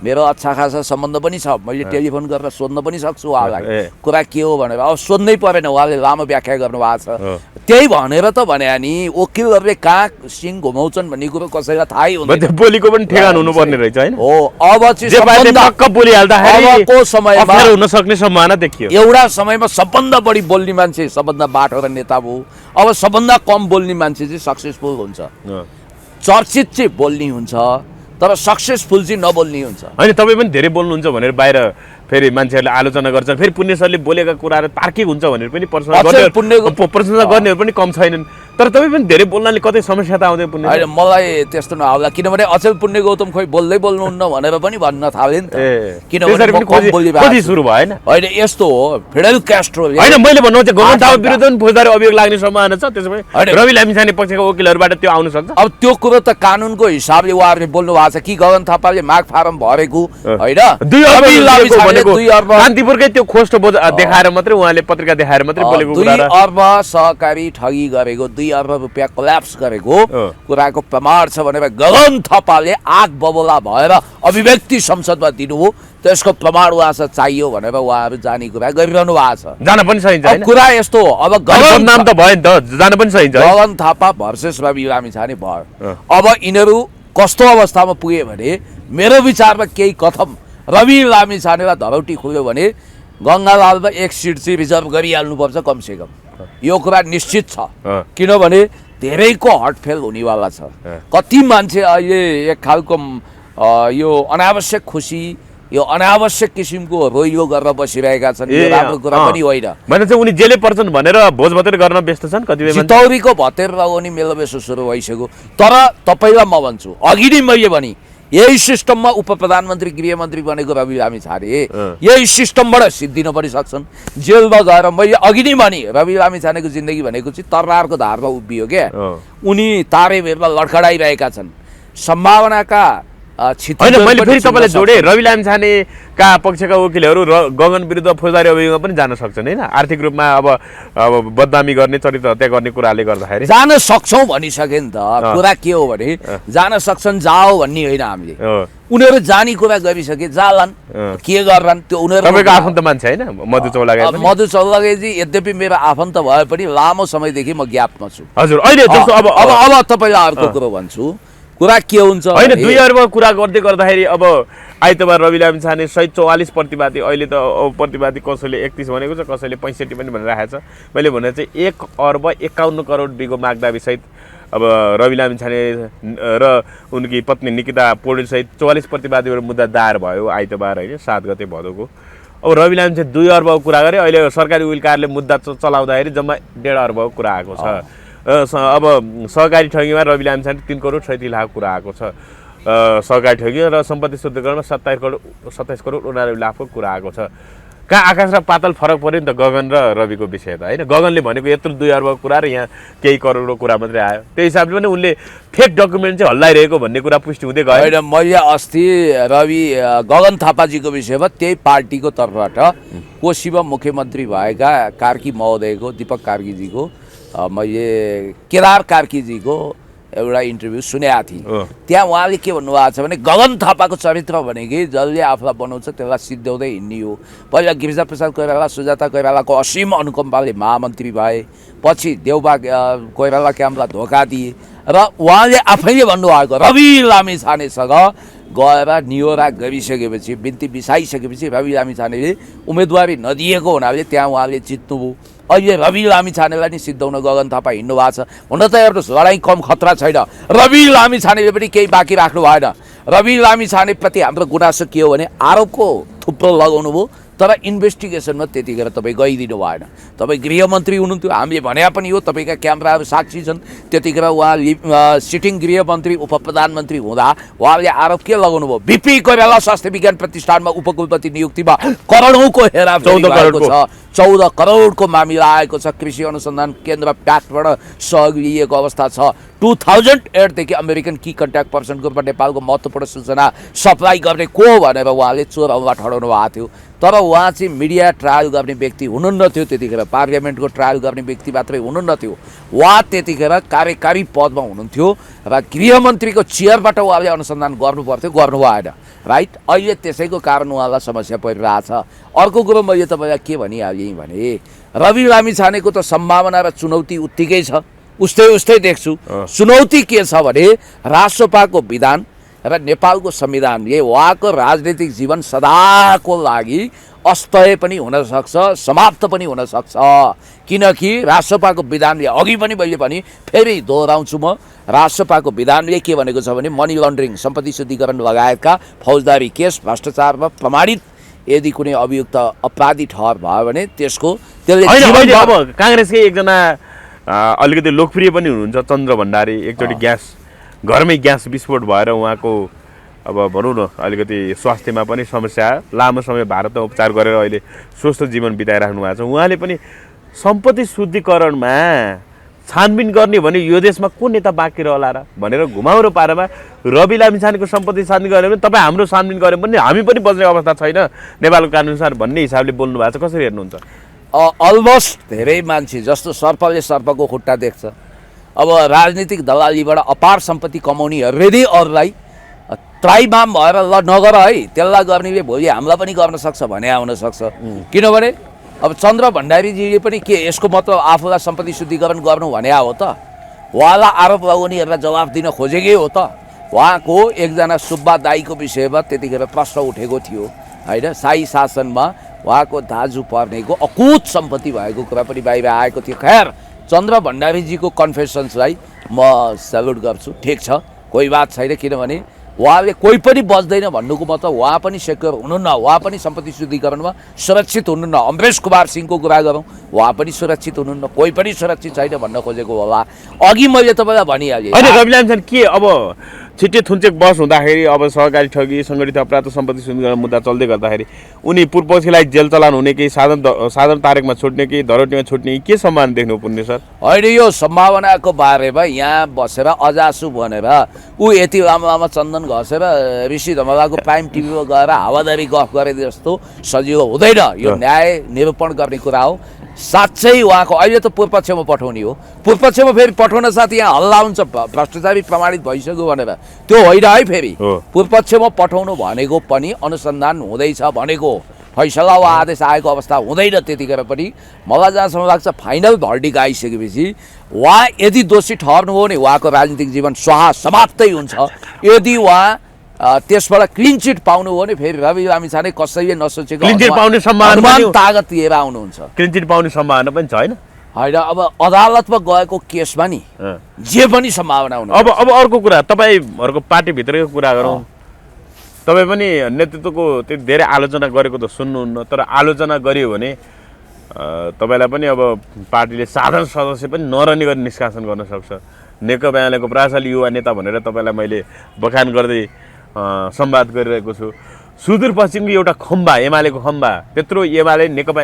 मेरो अच्छा खासा सम्बन्ध पनि छ, मैले टेलिफोन गरेर सोध्न पनि सक्छु उहाँलाई कुरा के हो भनेर। अब सोध्नै परेन, उहाँले लामो व्याख्या गर्नुभएको छ। त्यही भनेर त भने नि वकिलहरूले कहाँ सिङ घुमाउँछन् भन्ने कुरो कसैलाई थाहै हुँदैन। बोलीको पनि ठेगान हुनुपर्ने रहेछ होइन। हो, अब चाहिँ अबको समयमा हुन सक्ने सम्भावना देखियो। एउटा समयमा सबभन्दा बढी बोल्ने मान्छे सबभन्दा बाठो र नेता भयो। अब सबभन्दा कम बोल्ने मान्छे चाहिँ सक्सेसफुल हुन्छ, चर्चित चाहिँ बोल्ने हुन्छ, तर सक्सेसफुल चाहिँ नबोल्ने हुन्छ। होइन, तपाईँ पनि धेरै बोल्नुहुन्छ भनेर बाहिर फेरि मान्छेहरूले आलोचना गर्छन्, फेरि पुण्य सरले बोलेका कुराहरू तार्किक हुन्छ भनेर पनि प्रशंसा गर्नेहरू पनि कम छैनन्। तर तपाईँ पनि धेरै बोल्नाले कतै समस्या त आउँदैन पुण्य? होइन, मलाई त्यस्तो नआउला। किनभने अचेल पुण्य गौतम खोइ बोल्नुहुन्न भनेर पनि भन्न थाले नि त। किनभने सुरु भएन। होइन, यस्तो हो, फिडेल क्यास्ट्रो होइन, मैले भन्नु चाहिँ गगन थापा विरुद्ध पनि फौजदारी अभियोग लाग्ने सम्भावना छ। त्यसो भए रवि लामिछाने पक्षका वकिलहरूबाट त्यो आउन सक्छ। अब त्यो कुरो त कानुनको हिसाबले उहाँहरूले बोल्नु भएको छ कि गगन थापाले माग फारम भरेको होइन, 2 अर्ब कान्तिपुरकै त्यो खोस्ट देखाएर मात्रै उहाँले पत्रिका देखाएर मात्रै बोलेको 2 अर्ब सहकारी ठगी गरेको, 2 अर्ब रुपियाँ कोल्याप्स गरेको कुराको प्रमाण छ भनेर गगन थापाले आग बबोला भएर अभिव्यक्ति संसदमा दिनुभयो। त्यसको प्रमाण उहाँसँग चाहियो भनेर उहाँहरू जाने कुरा गरिरहनु भएको छ। जान पनि सकिन्छ। कुरा यस्तो हो, अब नाम त भयो नि त, जान पनि सकिन्छ। गगन थापा भर्सेस रवि लामिछाने भयो। अब यिनीहरू कस्तो अवस्थामा पुगे भने मेरो विचारमा केही कथम रवि लामिछानेलाई धरौटी खुल्यो भने गङ्गालालमा 1 सिट चाहिँ रिजर्भ गरिहाल्नुपर्छ कमसेकम। यो कुरा निश्चित छ, किनभने धेरैको हटफेल हुनेवाला छ। कति मान्छे अहिले एक खालको यो अनावश्यक खुसी, यो अनावश्यक किसिमको रोइलो गरेर बसिरहेका छन्। यो राम्रो कुरा पनि होइन। भने चाहिँ उनी जेलै पर्छन् भनेर भोज भतेर गर्न व्यस्त छन्। कतिपय चितौरीको भतेर लगाउने मेलोबेसो सुरु भइसक्यो। तर तपाईँलाई म भन्छु, अघि नै मैले भने यही सिस्टममा उप प्रधानमन्त्री गृहमन्त्री बनेको रवि लामिछाने यही सिस्टमबाट सिद्धिन पनि सक्छन्। जेलमा गएर मैले अघि नै भने रवि लामिछानेको जिन्दगी भनेको चाहिँ तरवारको धारमा उभियो क्या। उनी तारे भेरमा लड्खडाइरहेका छन्। सम्भावनाका होइन, मैले फेरि तपाईँलाई जोडेँ, रवि लामिछानेका पक्षका वकिलहरू गगन विरुद्ध फौजदारी अभियोगमा पनि जान सक्छन् होइन। आर्थिक रूपमा अब बदनामी गर्ने, चरित्र हत्या गर्ने कुराले गर्दाखेरि जान सक्छौँ भनिसके नि त। कुरा के हो भने जान सक्छन् जाओ भन्ने होइन हामीले। उनीहरू जाने कुरा गरिसके जालान्, के गर्लान् त्यो उनीहरू। तपाईँको आफन्त मान्छे होइन मधु चौलागाई? मधु चौलागाईजी यद्यपि मेरो आफन्त भए पनि लामो समयदेखि म ग्यापमा छु। हजुर, अहिले जस्तो अब तपाईँलाई अर्को कुरो भन्छु। कुरा के हुन्छ होइन, 2 अर्ब कुरा गर्दै गर्दाखेरि अब आइतबार रवि लामिछाने सहित 44 प्रतिवादी, अहिले त प्रतिवादी कसैले 31 भनेको छ, कसैले 65 पनि भनिरहेको छ। मैले भने चाहिँ 1 अर्ब 51 करोड बिगो मागदाबी सहित अब रवि लामिछाने र उनकी पत्नी निकिता पौडेलसहित 44 प्रतिवादीबाट मुद्दा दायर भयो आइतबार होइन 7 गते भदौको। अब रवि लामिछाने 2 अर्बको कुरा गरे, अहिले सरकारी उकिलकारले मुद्दा चलाउँदाखेरि जम्मा 1.5 अर्बको कुरा आएको छ। अब सहकारी ठगीमा रवि लामिछाने 3 करोड 37 लाख कुरा आएको छ। सहकारी ठगी र सम्पत्ति शुद्धिकरणमा 27 करोड 89 लाखको कुरा आएको छ। कहाँ आकाश र पातल फरक पऱ्यो नि त गगन र रविको विषय त होइन। गगनले भनेको यत्रो 2 अर्बको कुरा र यहाँ केही करोडको कुरा मात्रै आयो। त्यही हिसाबले पनि उनले फेक डकुमेन्ट चाहिँ हल्लाइरहेको भन्ने कुरा पुष्टि हुँदै गयो। होइन, मैले अस्ति गगन थापाजीको विषयमा त्यही पार्टीको तर्फबाट कोशीमा मुख्यमन्त्री भएका कार्की महोदयको दीपक कार्कीजीको मैले केदार कार्कीजीको एउटा इन्टरभ्यू सुनेको थिएँ। त्यहाँ उहाँले के भन्नुभएको छ भने गगन थापाको चरित्र भनेकै जसले आफूलाई बनाउँछ त्यसलाई सिद्ध्याउँदै हिँड्ने हो। पहिला गिरिजाप्रसाद कोइराला सुजाता कोइरालाको असीम अनुकम्पाले महामन्त्री भए, पछि देवबा कोइराला क्याम्पलाई धोका दिए र उहाँले आफैले भन्नुभएको रवि लामिछानेसँग गएर निहोरा गरिसकेपछि बिन्ती बिसाइसकेपछि रवि लामिछानेले उम्मेदवारी नदिएको हुनाले त्यहाँ उहाँले जित्नुभयो। अहिले रवि लामिछानेलाई नि सिद्धाउन गगन थापा हिँड्नु भएको छ। हुन त हेर्नुहोस्, लडाइँ कम खतरा छैन। रवि लामिछानेले पनि केही बाँकी राख्नु भएन। रवि लामिछानेप्रति हाम्रो गुनासो के हो भने आरोपको थुप्रो लगाउनु भयो तर इन्भेस्टिगेसनमा त्यतिखेर तपाईँ गइदिनु भएन। तपाईँ गृहमन्त्री हुनुहुन्थ्यो, हामीले भने पनि हो, तपाईँका क्यामेराहरू साक्षी छन्। त्यतिखेर उहाँ सिटिङ गृहमन्त्री उपप्रधानमन्त्री हुँदा उहाँले आरोप के लगाउनु भयो? बिपी कोइराला स्वास्थ्य विज्ञान प्रतिष्ठानमा उपकुलपति नियुक्तिमा करोडौँको हेराफेरी भएको छ। 14 करोडको मामिला आएको छ। कृषि अनुसन्धान केन्द्र प्याक्टबाट सहयोग लिएको अवस्था छ। 2008 देखि अमेरिकन की कन्ट्याक्ट पर्सन ग्रुपमा नेपालको महत्त्वपूर्ण सूचना सप्लाई गर्ने को भनेर उहाँले चोर हल्ला ठडाउनु भएको थियो। तर उहाँ चाहिँ मिडिया ट्रायल गर्ने व्यक्ति हुनुहुन्न थियो। त्यतिखेर पार्लियामेन्टको ट्रायल गर्ने व्यक्ति मात्रै हुनुहुन्न थियो। उहाँ त्यतिखेर कार्यकारी पदमा हुनुहुन्थ्यो र गृहमन्त्रीको चेयरबाट उहाँले अनुसन्धान गर्नुपर्थ्यो, गर्नु भएन। राइट, अहिले त्यसैको कारण उहाँलाई समस्या परिरहेछ। अर्को कुरो मैले तपाईँलाई के भनिहालेँ भने रवि लामिछानेको त सम्भावना र चुनौती उत्तिकै छ, उस्तै देख्छु। चुनौती के छ भने राष्ट्रपाको विधान र नेपालको संविधानले उहाँको राजनीतिक जीवन सदाको लागि अस्थायी पनि हुनसक्छ, समाप्त पनि हुनसक्छ। किनकि राष्ट्रपाको विधानले अघि पनि मैले पनि फेरि दोहोऱ्याउँछु म, राष्ट्रपाको विधानले के भनेको छ भने मनी लन्ड्रिङ, सम्पत्ति शुद्धिकरण लगायतका फौजदारी केस भ्रष्टाचारमा प्रमाणित यदि कुनै अभियुक्त अपराधी ठहर भयो भने त्यसको त्यसले अब काङ्ग्रेसकै एकजना अलिकति लोकप्रिय पनि हुनुहुन्छ चन्द्र भण्डारी, एकचोटि घरमै ग्यास विस्फोट भएर उहाँको अब भनौँ न अलिकति स्वास्थ्यमा पनि समस्या आयो। लामो समय भारतमा उपचार गरेर अहिले स्वस्थ जीवन बिताइराख्नु भएको छ। उहाँले पनि सम्पत्ति शुद्धिकरणमा छानबिन गर्ने भने यो देशमा को नेता बाँकी रहला र भनेर घुमाउरो पारेमा रवि लामिछानेको सम्पत्ति छानबिन गऱ्यो भने तपाईँ हाम्रो छानबिन गऱ्यो भने हामी पनि बच्ने अवस्था छैन नेपालको कानुनअनुसार भन्ने हिसाबले बोल्नु भएको छ। कसरी हेर्नुहुन्छ? अलमोस्ट धेरै मान्छे जस्तो सर्पले सर्पको खुट्टा देख्छ। अब राजनीतिक दलालीबाट अपार सम्पत्ति कमाउनेहरूले नै अरूलाई त्राइमाम भएर ल नगर है, त्यसलाई गर्नेले भोलि हामीलाई पनि गर्न सक्छ भने आउनसक्छ। किनभने अब चन्द्र भण्डारीजीले पनि के यसको मतलब आफूलाई सम्पत्ति शुद्धिकरण गर्नु भने हो त? उहाँलाई आरोप लगाउनेहरूलाई जवाफ दिन खोजेकै हो त? उहाँको एकजना सुब्बा दाईको विषयमा त्यतिखेर प्रश्न उठेको थियो होइन। शाही शासनमा उहाँको दाजु पर्नेको अकुत सम्पत्ति भएको कुरा पनि बाहिर आएको थियो। खैर, चन्द्र भण्डारीजीको कन्फेसन्सलाई म सेल्युट गर्छु, ठिक छ, कोही बात छैन। किनभने उहाँले कोही पनि बच्दैन भन्नुको मतलब उहाँ पनि सेक्योर हुनुहुन्न, उहाँ पनि सम्पत्ति शुद्धिकरणमा सुरक्षित हुनुहुन्न। अमरेश कुमार सिंहको कुरा गरौँ, उहाँ पनि सुरक्षित हुनुहुन्न, कोही पनि सुरक्षित छैन भन्न खोजेको होला। अघि मैले तपाईँलाई भनिहालेँ होइन रवि लामिछाने के अब छिट्टै थुन्चेक बस हुँदाखेरि अब सहकारी ठगी सङ्गठित अपराध सम्पत्ति शुद्धिकरण मुद्दा चल्दै गर्दाखेरि उनी पूर्वपक्षलाई जेल चलान हुने कि साधारण तारिकमा छुट्ने कि धरोटीमा छुट्ने के सम्भावना देख्नु पुग्ने सर? होइन, यो सम्भावनाको बारेमा यहाँ बसेर अजासु भनेर ऊ यति लामो चन्दन घसेर ऋषि धमलाको प्राइम टिभीमा गएर हावादारी गफ गरे जस्तो सजिलो हुँदैन। यो न्याय निरूपण गर्ने कुरा हो। साँच्चै उहाँको अहिले त पूर्वपक्षमा पठाउने हो, पूर्वपक्षमा फेरि पठाउन साथ यहाँ हल्ला हुन्छ भ्रष्टाचारी प्रमाणित भइसक्यो भनेर, त्यो होइन है। फेरि पूर्वपक्षमा पठाउनु भनेको पनि अनुसन्धान हुँदैछ भनेको फैसला वा आदेश आएको अवस्था हुँदैन। त्यतिखेर पनि मलाई जहाँसम्म लाग्छ फाइनल भर्डिक आइसकेपछि उहाँ यदि दोषी ठहर्नुभयो भने उहाँको राजनीतिक जीवन समाप्तै हुन्छ। यदि उहाँ त्यसबाट क्लिन चिट पाउनु हो भने फेरि रवि लामिछाने कसैले नसोचेको क्लिन चिट पाउने सम्भावना तागत लिएर आउनुहुन्छ। क्लिन चिट पाउने सम्भावना पनि छ होइन? होइन अब अदालतमा गएको केसमा नि जे पनि सम्भावना हुनु। अब अर्को कुरा तपाईँहरूको पार्टीभित्रको कुरा गरौँ। तपाईँ पनि नेतृत्वको त्यो धेरै आलोचना गरेको त सुन्नुहुन्न, तर आलोचना गरियो भने तपाईँलाई पनि अब पार्टीले साधारण सदस्य पनि नरहने गरी निष्कासन गर्न सक्छ। नेकपा एमालेको प्रभावशाली युवा नेता भनेर तपाईँलाई मैले बखान गर्दै संवाद गरिरहेको छु। सुदूरपश्चिमको एउटा खम्बा, एमालेको खम्बा, त्यत्रो एमाले नेकपा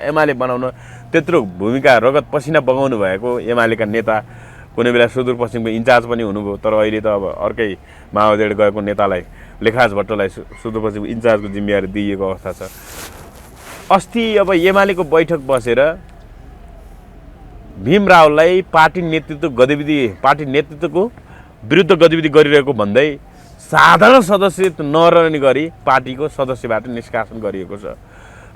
एमाले बनाउन त्यत्रो भूमिका रगत पसिना बगाउनु भएको एमालेका नेता कुनै बेला सुदूरपश्चिमको इन्चार्ज पनि हुनुभयो, तर अहिले त अब अर्कै माओवादी गएको नेतालाई, लेखाज भट्टलाई सुदूरपश्चिमको इन्चार्जको जिम्मेवारी दिइएको अवस्था छ। अस्ति अब एमालेको बैठक बसेर भीम रावललाई पार्टी नेतृत्वको विरुद्ध गतिविधि गरिरहेको भन्दै साधारण सदस्य नरहने गरी पार्टीको सदस्यबाट निष्कासन गरिएको छ।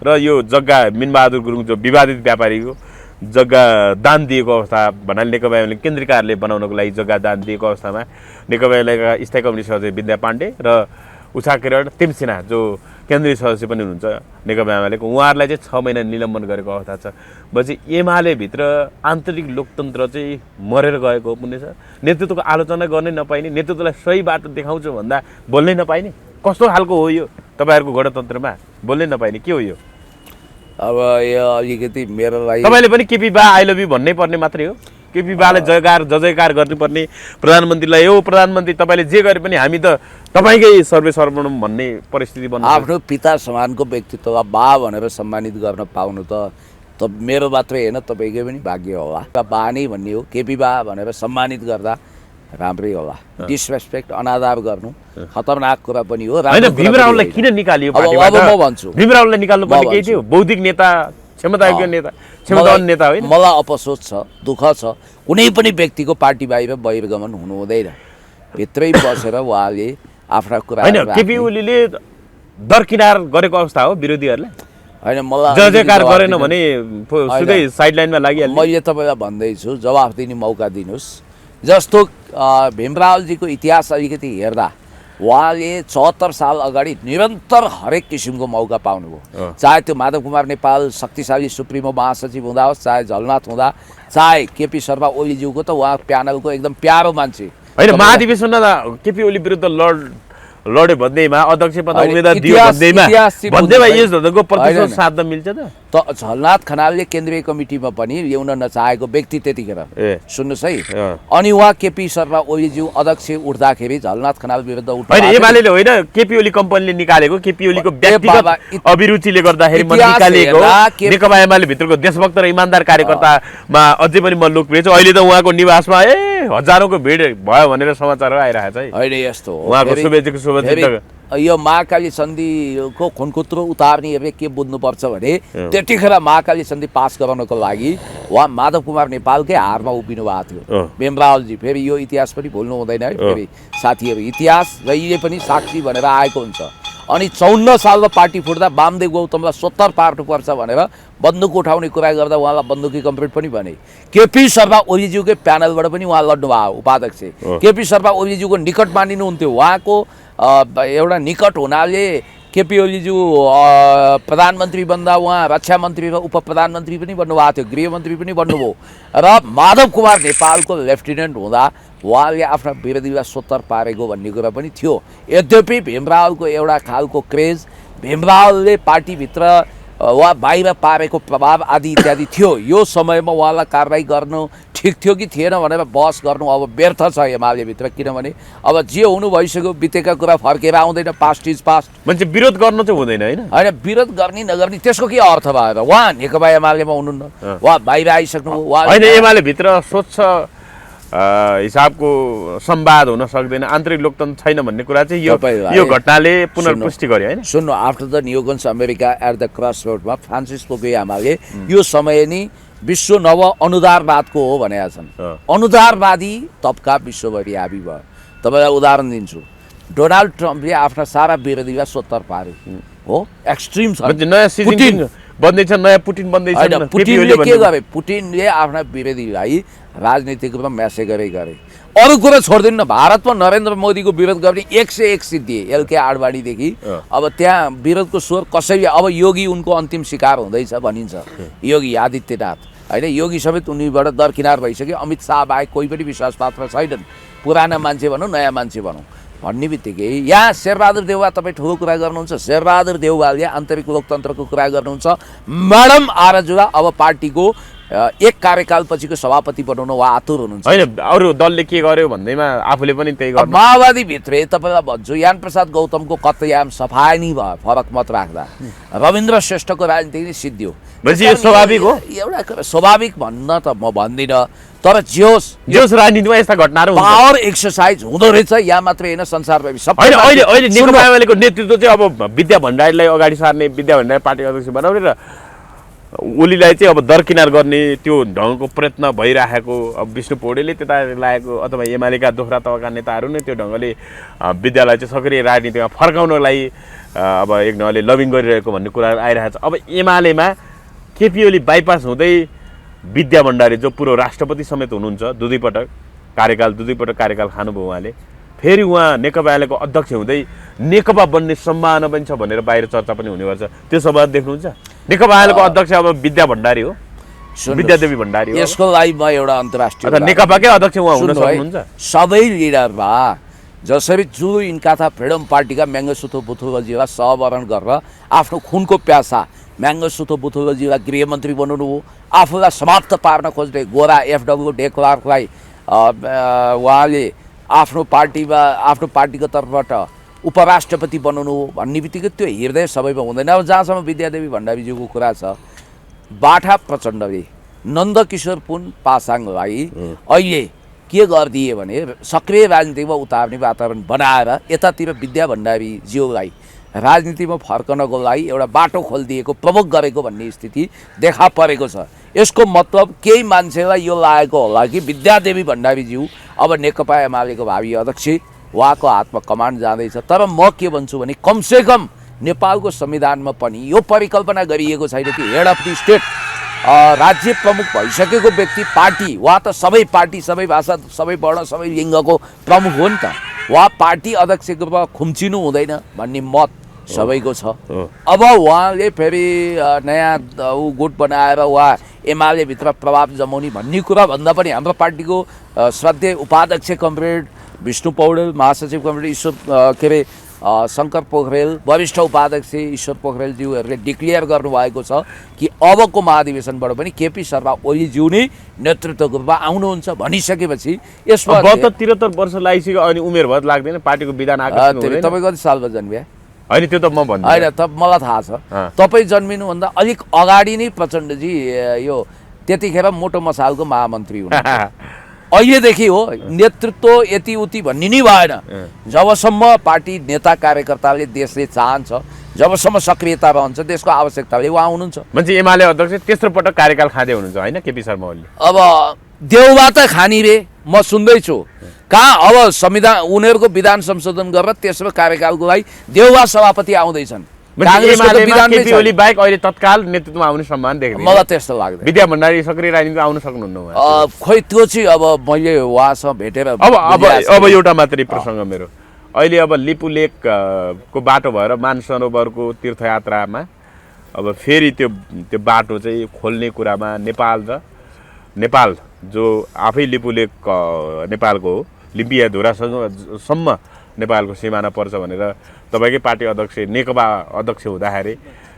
र यो जग्गा मिनबहादुर गुरुङ जो विवादित व्यापारीको जग्गा दान दिएको अवस्था भन्नाले नेकपा एमाले केन्द्रीय कार्यालय बनाउनको लागि जग्गा दान दिएको अवस्थामा नेकपा एमालेका स्थायी कमिटी सदस्य विद्या पाण्डे र उषा किरण तिमसिना जो केन्द्रीय सदस्य पनि हुनुहुन्छ नेकपा एमालेको, उहाँहरूलाई चाहिँ 6 महिना निलम्बन गरेको अवस्था छ। भनेपछि एमालेभित्र आन्तरिक लोकतन्त्र चाहिँ मरेर गएको हो पुण्य छ। नेतृत्वको आलोचना गर्नै नपाइने, नेतृत्वलाई सही बाटो देखाउँछु भन्दा बोल्नै नपाइने, कस्तो खालको हो यो तपाईँहरूको गणतन्त्रमा? बोल्नै नपाइने के हो यो? अब यो अलिकति मेरो लागि तपाईँले पनि केपी बा आई लभ यु भन्नै पर्ने मात्रै हो? केपी बाले जयकार गर्नुपर्ने, प्रधानमन्त्रीलाई यो प्रधानमन्त्री तपाईँले जे गरे पनि हामी त तपाईँकै सर्वे सर्वोत्तम भन्ने परिस्थिति बन्नु। आफ्नो पिता समानको व्यक्तित्वलाई बा भनेर सम्मानित गर्न पाउनु त मेरो मात्रै होइन, तपाईँकै पनि भाग्य होला। बा नै भन्ने हो, केपी बा भनेर सम्मानित गर्दा राम्रै होला। डिसरेस्पेक्ट, अनादर गर्नु खतरनाक कुरा पनि हो। भीम रावललाई किन निकालियो? अब म भन्छु, भीम रावललाई निकाल्नु पर्ने केही थियो? बौद्धिक नेता, क्षमतायोग्य नेता, क्षमतावान नेता होइन? मलाई अपसोच छ, दुःख छ, कुनै पनि व्यक्तिको पार्टी बाहिर बहिर्गमन हुनु हुँदैन। भित्रै बसेर उहाँले आफ्ना कुरा होइन। केपी ओलीले दरकिनार गरेको अवस्था हो विरोधीहरूलाई? होइन, मलाई जयकार गरेन भने सिधै साइडलाइनमा लागिहाल्छ। मैले तपाईँलाई भन्दैछु, जवाफ दिने मौका दिनुहोस्। जस्तो भीमरावलजीको इतिहास अलिकति हेर्दा उहाँले 74 साल अगाडि निरन्तर हरेक किसिमको मौका पाउनुभयो। चाहे त्यो माधव कुमार नेपाल शक्तिशाली सुप्रिमो महासचिव हुँदा होस्, चाहे झलनाथ हुँदा, चाहे केपी शर्मा ओलीज्यूको त उहाँ प्यानलको एकदम प्यारो मान्छे होइन। महाधिवेशनमा केपी ओली विरुद्ध लड्यो भन्दैमा, अध्यक्ष पद उम्मेदवार दियो भन्दैमा यस धनको प्रतिशत साध्न मिल्छ त? झलनाथ खनालले केन्द्रीय कमिटीमा पनि ल्याउन नचाहेको व्यक्ति त्यतिखेर, सुन्नुहोस् है। अनि उहाँ केपी शर्मा ओलीज्यू अध्यक्ष उठ्दाखेरि झलनाथ खनाल विरुद्ध उठ्नु होइन। एमाले होइन, केपी ओली कम्पनीले निकालेको, केपी ओलीको व्यक्तिगत अभिरुचिले गर्दाखेरि निकालेको। नेकपा एमाले भित्रको देशभक्त र इमानदार कार्यकर्तामा अझै पनि म लोकप्रिय छु। अहिले त उहाँको निवासमा हजारौँको भिड भयो भनेर समाचार आइरहेको छ। होइन, यस्तो हो। उहाँको शुभेच्छाको यो महाकाली सन्धिको खुनकुत्रो उतार्नेहरूले के बुझ्नुपर्छ भने त्यतिखेर महाकाली सन्धि पास गराउनको लागि उहाँ माधव कुमार नेपालकै हारमा उभिनु भएको थियो भीमरावलजी। फेरि यो इतिहास पनि भुल्नु हुँदैन है फेरि साथीहरू, इतिहास जहिले पनि साक्षी भनेर आएको हुन्छ। अनि 54 सालमा पार्टी फुट्दा वामदेव गौतमलाई 70 पार्नुपर्छ भनेर बन्दुक उठाउने कुरा गर्दा उहाँलाई बन्दुकी कम्प्लिट पनि भने। केपी शर्मा ओलीज्यूकै प्यानलबाट पनि उहाँ लड्नुभयो उपाध्यक्ष। केपी शर्मा ओलीज्यूको निकट मानिनुहुन्थ्यो। उहाँको एउटा निकट हुनाले केपी ओलीज्यू प्रधानमन्त्री बन्दा उहाँ रक्षा मन्त्री र उप प्रधानमन्त्री पनि बन्नुभएको थियो, गृहमन्त्री पनि बन्नुभयो। र माधव कुमार नेपालको लेफ्टिनेन्ट हुँदा उहाँले आफ्ना विरोधीलाई 70 पारेको भन्ने कुरा पनि थियो। यद्यपि भीमरावलको एउटा खालको क्रेज, भीमरावलले पार्टीभित्र उहाँ बाहिर पारेको प्रभाव आदि इत्यादि थियो। यो समयमा उहाँलाई कारवाही गर्नु ठिक थियो कि थिएन भनेर बहस गर्नु अब व्यर्थ छ एमालेभित्र, किनभने अब जे हुनु भइसक्यो, बितेका कुरा फर्केर आउँदैन। Past is past. मान्छे विरोध गर्नु चाहिँ हुँदैन होइन? होइन, विरोध गर्ने नगर्ने त्यसको के अर्थ भएर? उहाँ नेकपा एमालेमा हुनुहुन्न, उहाँ बाहिर आइसक्नु होइन। एमालेभित्र स्वच्छ हिसाबको संवाद हुन सक्दैन, आन्तरिक लोकतन्त्र छैन भन्ने कुरा चाहिँ यो घटनाले पुनर्पुष्टि गर्यो होइन? सुन्नु, after the neocons America at the cross रोडमा फ्रान्सिस फुकुयामाले यो समय नि विश्व नव अनुदारवादको हो भनेका छन्। अनुदारवादी तबका विश्वभरि हाबी भयो। तपाईँलाई उदाहरण दिन्छु, डोनाल्ड ट्रम्पले आफ्ना सारा विरोधीलाई 70 पार्यो हो, एक्सट्रिम छ। नयाँ बन्दैछ, नयाँ पुटिन बन्दैछ। पुटिनले के गरे? पुटिनले आफ्ना विरोधीलाई राजनीतिक रूपमा म्यासेगरै गरे। अरू कुरा छोडिदिनु न, भारतमा नरेन्द्र मोदीको विरोध गर्ने 101 सिद्धि एलके आडवाणीदेखि अब त्यहाँ विरोधको स्वर कसैले, अब योगी उनको अन्तिम शिकार हुँदैछ भनिन्छ, योगी आदित्यनाथ। होइन योगी समेत उनीबाट दरकिनार भइसक्यो अमित शाह बाहेक कोही पनि विश्वासपात्र छैनन् पुराना मान्छे भनौँ नयाँ मान्छे भनौँ भन्ने बित्तिकै यहाँ शेरबहादुर देउवा तपाईँ ठुलो कुरा गर्नुहुन्छ शेरबहादुर देउवाले आन्तरिक लोकतन्त्रको कुरा गर्नुहुन्छ म्याडम आरजुवा अब पार्टीको एक कार्यकालपछिको सभापति बनाउन उहाँ आतुर हुनुहुन्छ होइन अरू दलले के गर्यो भन्दैमा आफूले पनि त्यही गर्नु माओवादीभित्रै तपाईँलाई भन्छु यान प्रसाद गौतमको कतयाम सफाइ नै भयो फरक मत राख्दा रविन्द्र श्रेष्ठको राजनीति नै सिद्धियो यो स्वाभाविक हो एउटा कुरा स्वाभाविक भन्न त म भन्दिनँ तर जोस राजनीतिमा यस्ता घटनाहरू पावर एक्सर्साइज हुँदो रहेछ यहाँ मात्रै होइन संसारव्यापी सबै अहिले नेकपा एमालेको नेतृत्व चाहिँ अब विद्या भण्डारीलाई अगाडि सार्ने विद्या भण्डारी पार्टी अध्यक्ष बनाउने र ओलीलाई चाहिँ अब दरकिनार गर्ने त्यो ढङ्गको प्रयत्न भइरहेको अब विष्णु पौडेलले त्यता लागेको अथवा एमालेका दोस्रा तहका नेताहरू नै त्यो ढङ्गले विद्यालाई चाहिँ सक्रिय राजनीतिमा फर्काउनलाई अब एक ढङ्गले लबिङ गरिरहेको भन्ने कुराहरू आइरहेको छ अब एमालेमा केपी ओली बाइपास हुँदै विद्या भण्डारी जो पूर्व राष्ट्रपति समेत हुनुहुन्छ दुई दुईपटक कार्यकाल खानुभयो उहाँले फेरि उहाँ नेकपा एमालेको अध्यक्ष हुँदै नेकपा बन्ने सम्भावना पनि छ भनेर बाहिर चर्चा पनि हुने गर्छ त्यो सभा देख्नुहुन्छ नेकपा एमालेको अध्यक्ष अब विद्या भण्डारी हो विद्यादेवी भण्डारी हो यसको लागि म एउटा अन्तर्राष्ट्रिय नेकपाकै अध्यक्ष उहाँ हुन सक्नुहुन्छ सबै लिडरमा जसरी जो यिनका था फ्रिडम पार्टीका म्याङ्गोसुतो बुथुलजीलाई सहवरण गरेर आफ्नो खुनको प्यासा म्याङ्गोसुतो बुथुलजीलाई गृहमन्त्री बनाउनु हो आफूलाई समाप्त पार्न खोज्ने गोरा एफडब्ल्यू डे क्लार्कलाई उहाँले आफ्नो पार्टीको तर्फबाट उपराष्ट्रपति बनाउनु हो भन्ने बित्तिकै त्यो हृदय सबैमा हुँदैन अब जहाँसम्म विद्यादेवी भण्डारीज्यूको कुरा छ बाठा प्रचण्डले नन्दकिशोर पुन पासाङलाई अहिले के गरिदिए भने सक्रिय राजनीतिमा उतार्ने वातावरण बनाएर यतातिर विद्या भण्डारीज्यूलाई राजनीतिमा फर्कनको लागि एउटा बाटो खोलिदिएको प्रमुख गरेको भन्ने स्थिति देखा परेको छ यसको मतलब केही मान्छेलाई यो लागेको होला कि विद्यादेवी भण्डारीज्यू अब नेकपा एमालेको भावी अध्यक्ष उहाँको हातमा कमान्ड जाँदैछ तर म के भन्छु भने कमसेकम नेपालको संविधानमा पनि यो परिकल्पना गरिएको छैन कि हेड अफ द स्टेट राज्य प्रमुख भइसकेको व्यक्ति पार्टी वा त सबै पार्टी सबै भाषा सबै वर्ण सबै लिङ्गको प्रमुख हो नि त वा पार्टी अध्यक्षको रूपमा खुम्चिनु हुँदैन भन्ने मत सबैको छ अब उहाँले फेरि नयाँ गुट बनाएर उहाँ एमाले भित्र प्रभाव जमाउने भन्ने कुरा भन्दा पनि हाम्रो पार्टीको श्रद्धेय उपाध्यक्ष कमरेड विष्णु पौडेल महासचिव कमरेड ईश्वर के अरे शङ्कर पोखरेल वरिष्ठ उपाध्यक्ष ईश्वर पोखरेलज्यूहरूले डिक्लेयर गर्नुभएको छ कि अबको महाधिवेशनबाट पनि केपी शर्मा ओलीज्यू नै नेतृत्वको रूपमा आउनुहुन्छ भनिसकेपछि यसमा 73 वर्ष लागिसक्यो अनि उमेर भर लाग्दैन पार्टीको विधान आएको तपाईँ कति सालमा जन्मिए होइन त्यो त म भन्दिनँ होइन त मलाई थाहा छ तपाईँ जन्मिनुभन्दा अलिक अगाडि नै प्रचण्डजी यो त्यतिखेर मोटो मसालको महामन्त्री हुनुहुन्छ अहिलेदेखि हो नेतृत्व यति उति भन्ने नै भएन जबसम्म पार्टी नेता कार्यकर्ताले देशले चाहन्छ जबसम्म सक्रियता रहन्छ देशको आवश्यकताले उहाँ हुनुहुन्छ मान्छे एमाले अध्यक्ष तेस्रो पटक कार्यकाल खाँदै हुनुहुन्छ होइन केपी शर्मा ओली अब देउबा त खानी रे म सुन्दैछु कहाँ अब संविधान उनीहरूको विधान संशोधन गरेर तेस्रो कार्यकालको लागि देउबा सभापति आउँदैछन् केपी ओली बाहेक अहिले तत्काल नेतृत्वमा आउने सम्मान देख्दैन मलाई त्यस्तो लाग्दैन विद्या भण्डारी सक्रिय राजनीतिमा आउन सक्नुहुन्न खोइ त्यो चाहिँ अब मैले उहाँसँग भेटेर अब एउटा मात्रै प्रसङ्ग मेरो अहिले अब लिपु लेकको बाटो भएर मानसरोवरको तीर्थयात्रामा अब फेरि त्यो बाटो चाहिँ खोल्ने कुरामा नेपाल जो आफै लिपु लेक नेपालको हो लिम्पिया धुरासँगसम्म नेपालको सिमाना पर्छ भनेर तपाईँकै पार्टी अध्यक्ष नेकपा अध्यक्ष हुँदाखेरि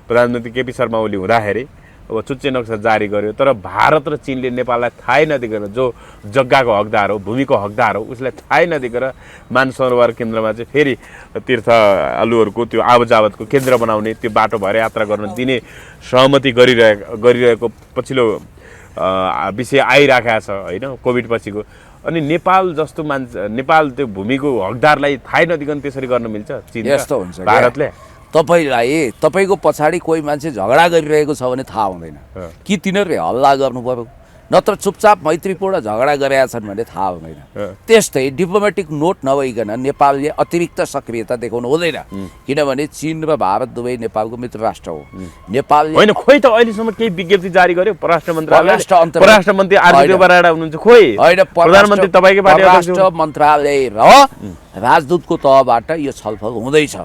प्रधानमन्त्री केपी शर्मा ओली हुँदाखेरि अब चुच्चे नक्सा जारी गर्यो तर भारत र चीनले नेपाललाई थाहै नदिएर जो जग्गाको हकदार हो भूमिको हकदार हो उसलाई थाहै नदिएर मानसरोवर केन्द्रमा चाहिँ फेरि तीर्थालुहरूको त्यो आवजावतको केन्द्र बनाउने त्यो बाटो भएर यात्रा गर्न दिने सहमति गरिरहेको पछिल्लो विषय आइरहेको छ होइन कोभिड पछिको अनि नेपाल जस्तो नेपाल त्यो भूमिको हकदारलाई थाहै नदिकन त्यसरी गर्न मिल्छ चीन यस्तो हुन्छ भारतले तपाईँको पछाडि कोही मान्छे झगडा गरिरहेको छ भने थाहा हुँदैन कि तिनीहरूले हल्ला गर्नु पर्यो नत्र चुपचाप मैत्रीपूर्ण झगडा गरेका छन् भने थाहा हुँदैन त्यस्तै डिप्लोमेटिक नोट नभइकन नेपालले अतिरिक्त सक्रियता देखाउनु हुँदैन किनभने चीन र भारत दुवै नेपालको मित्र राष्ट्र हो नेपालले होइन खोइ त अहिलेसम्म केही विज्ञप्ति जारी गर्यो परराष्ट्र मन्त्री आरबी बराडा हुनुहुन्छ खोइ होइन प्रधानमन्त्री तपाईँकै पार्टी परराष्ट्र मन्त्रालय र राजदूतको तहबाट यो छलफल हुँदैछ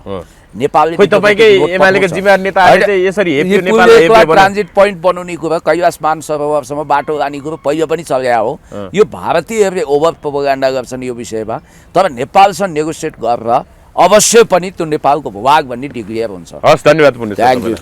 नेपालले खोइ तपाईँकै एमालेका जिम्मेवार नेताहरूले चाहिँ यसरी हेप्यो नेपाल हेप्यो भने ट्रान्जिट पोइन्ट बनाउने कुरा कैलाश मानसरोवरसम्म बाटो लाने कुरो पहिले पनि चल्या हो। यो भारतीयहरूले ओभर प्रोपोगेन्डा गर्छन् यो विषयमा, तर नेपालसँग नेगोसिएट गरेर अवश्य पनि त्यो नेपालको भूभाग भन्ने डिक्लेयर हुन्छ। हस्, धन्यवाद पुण्य। Thank you.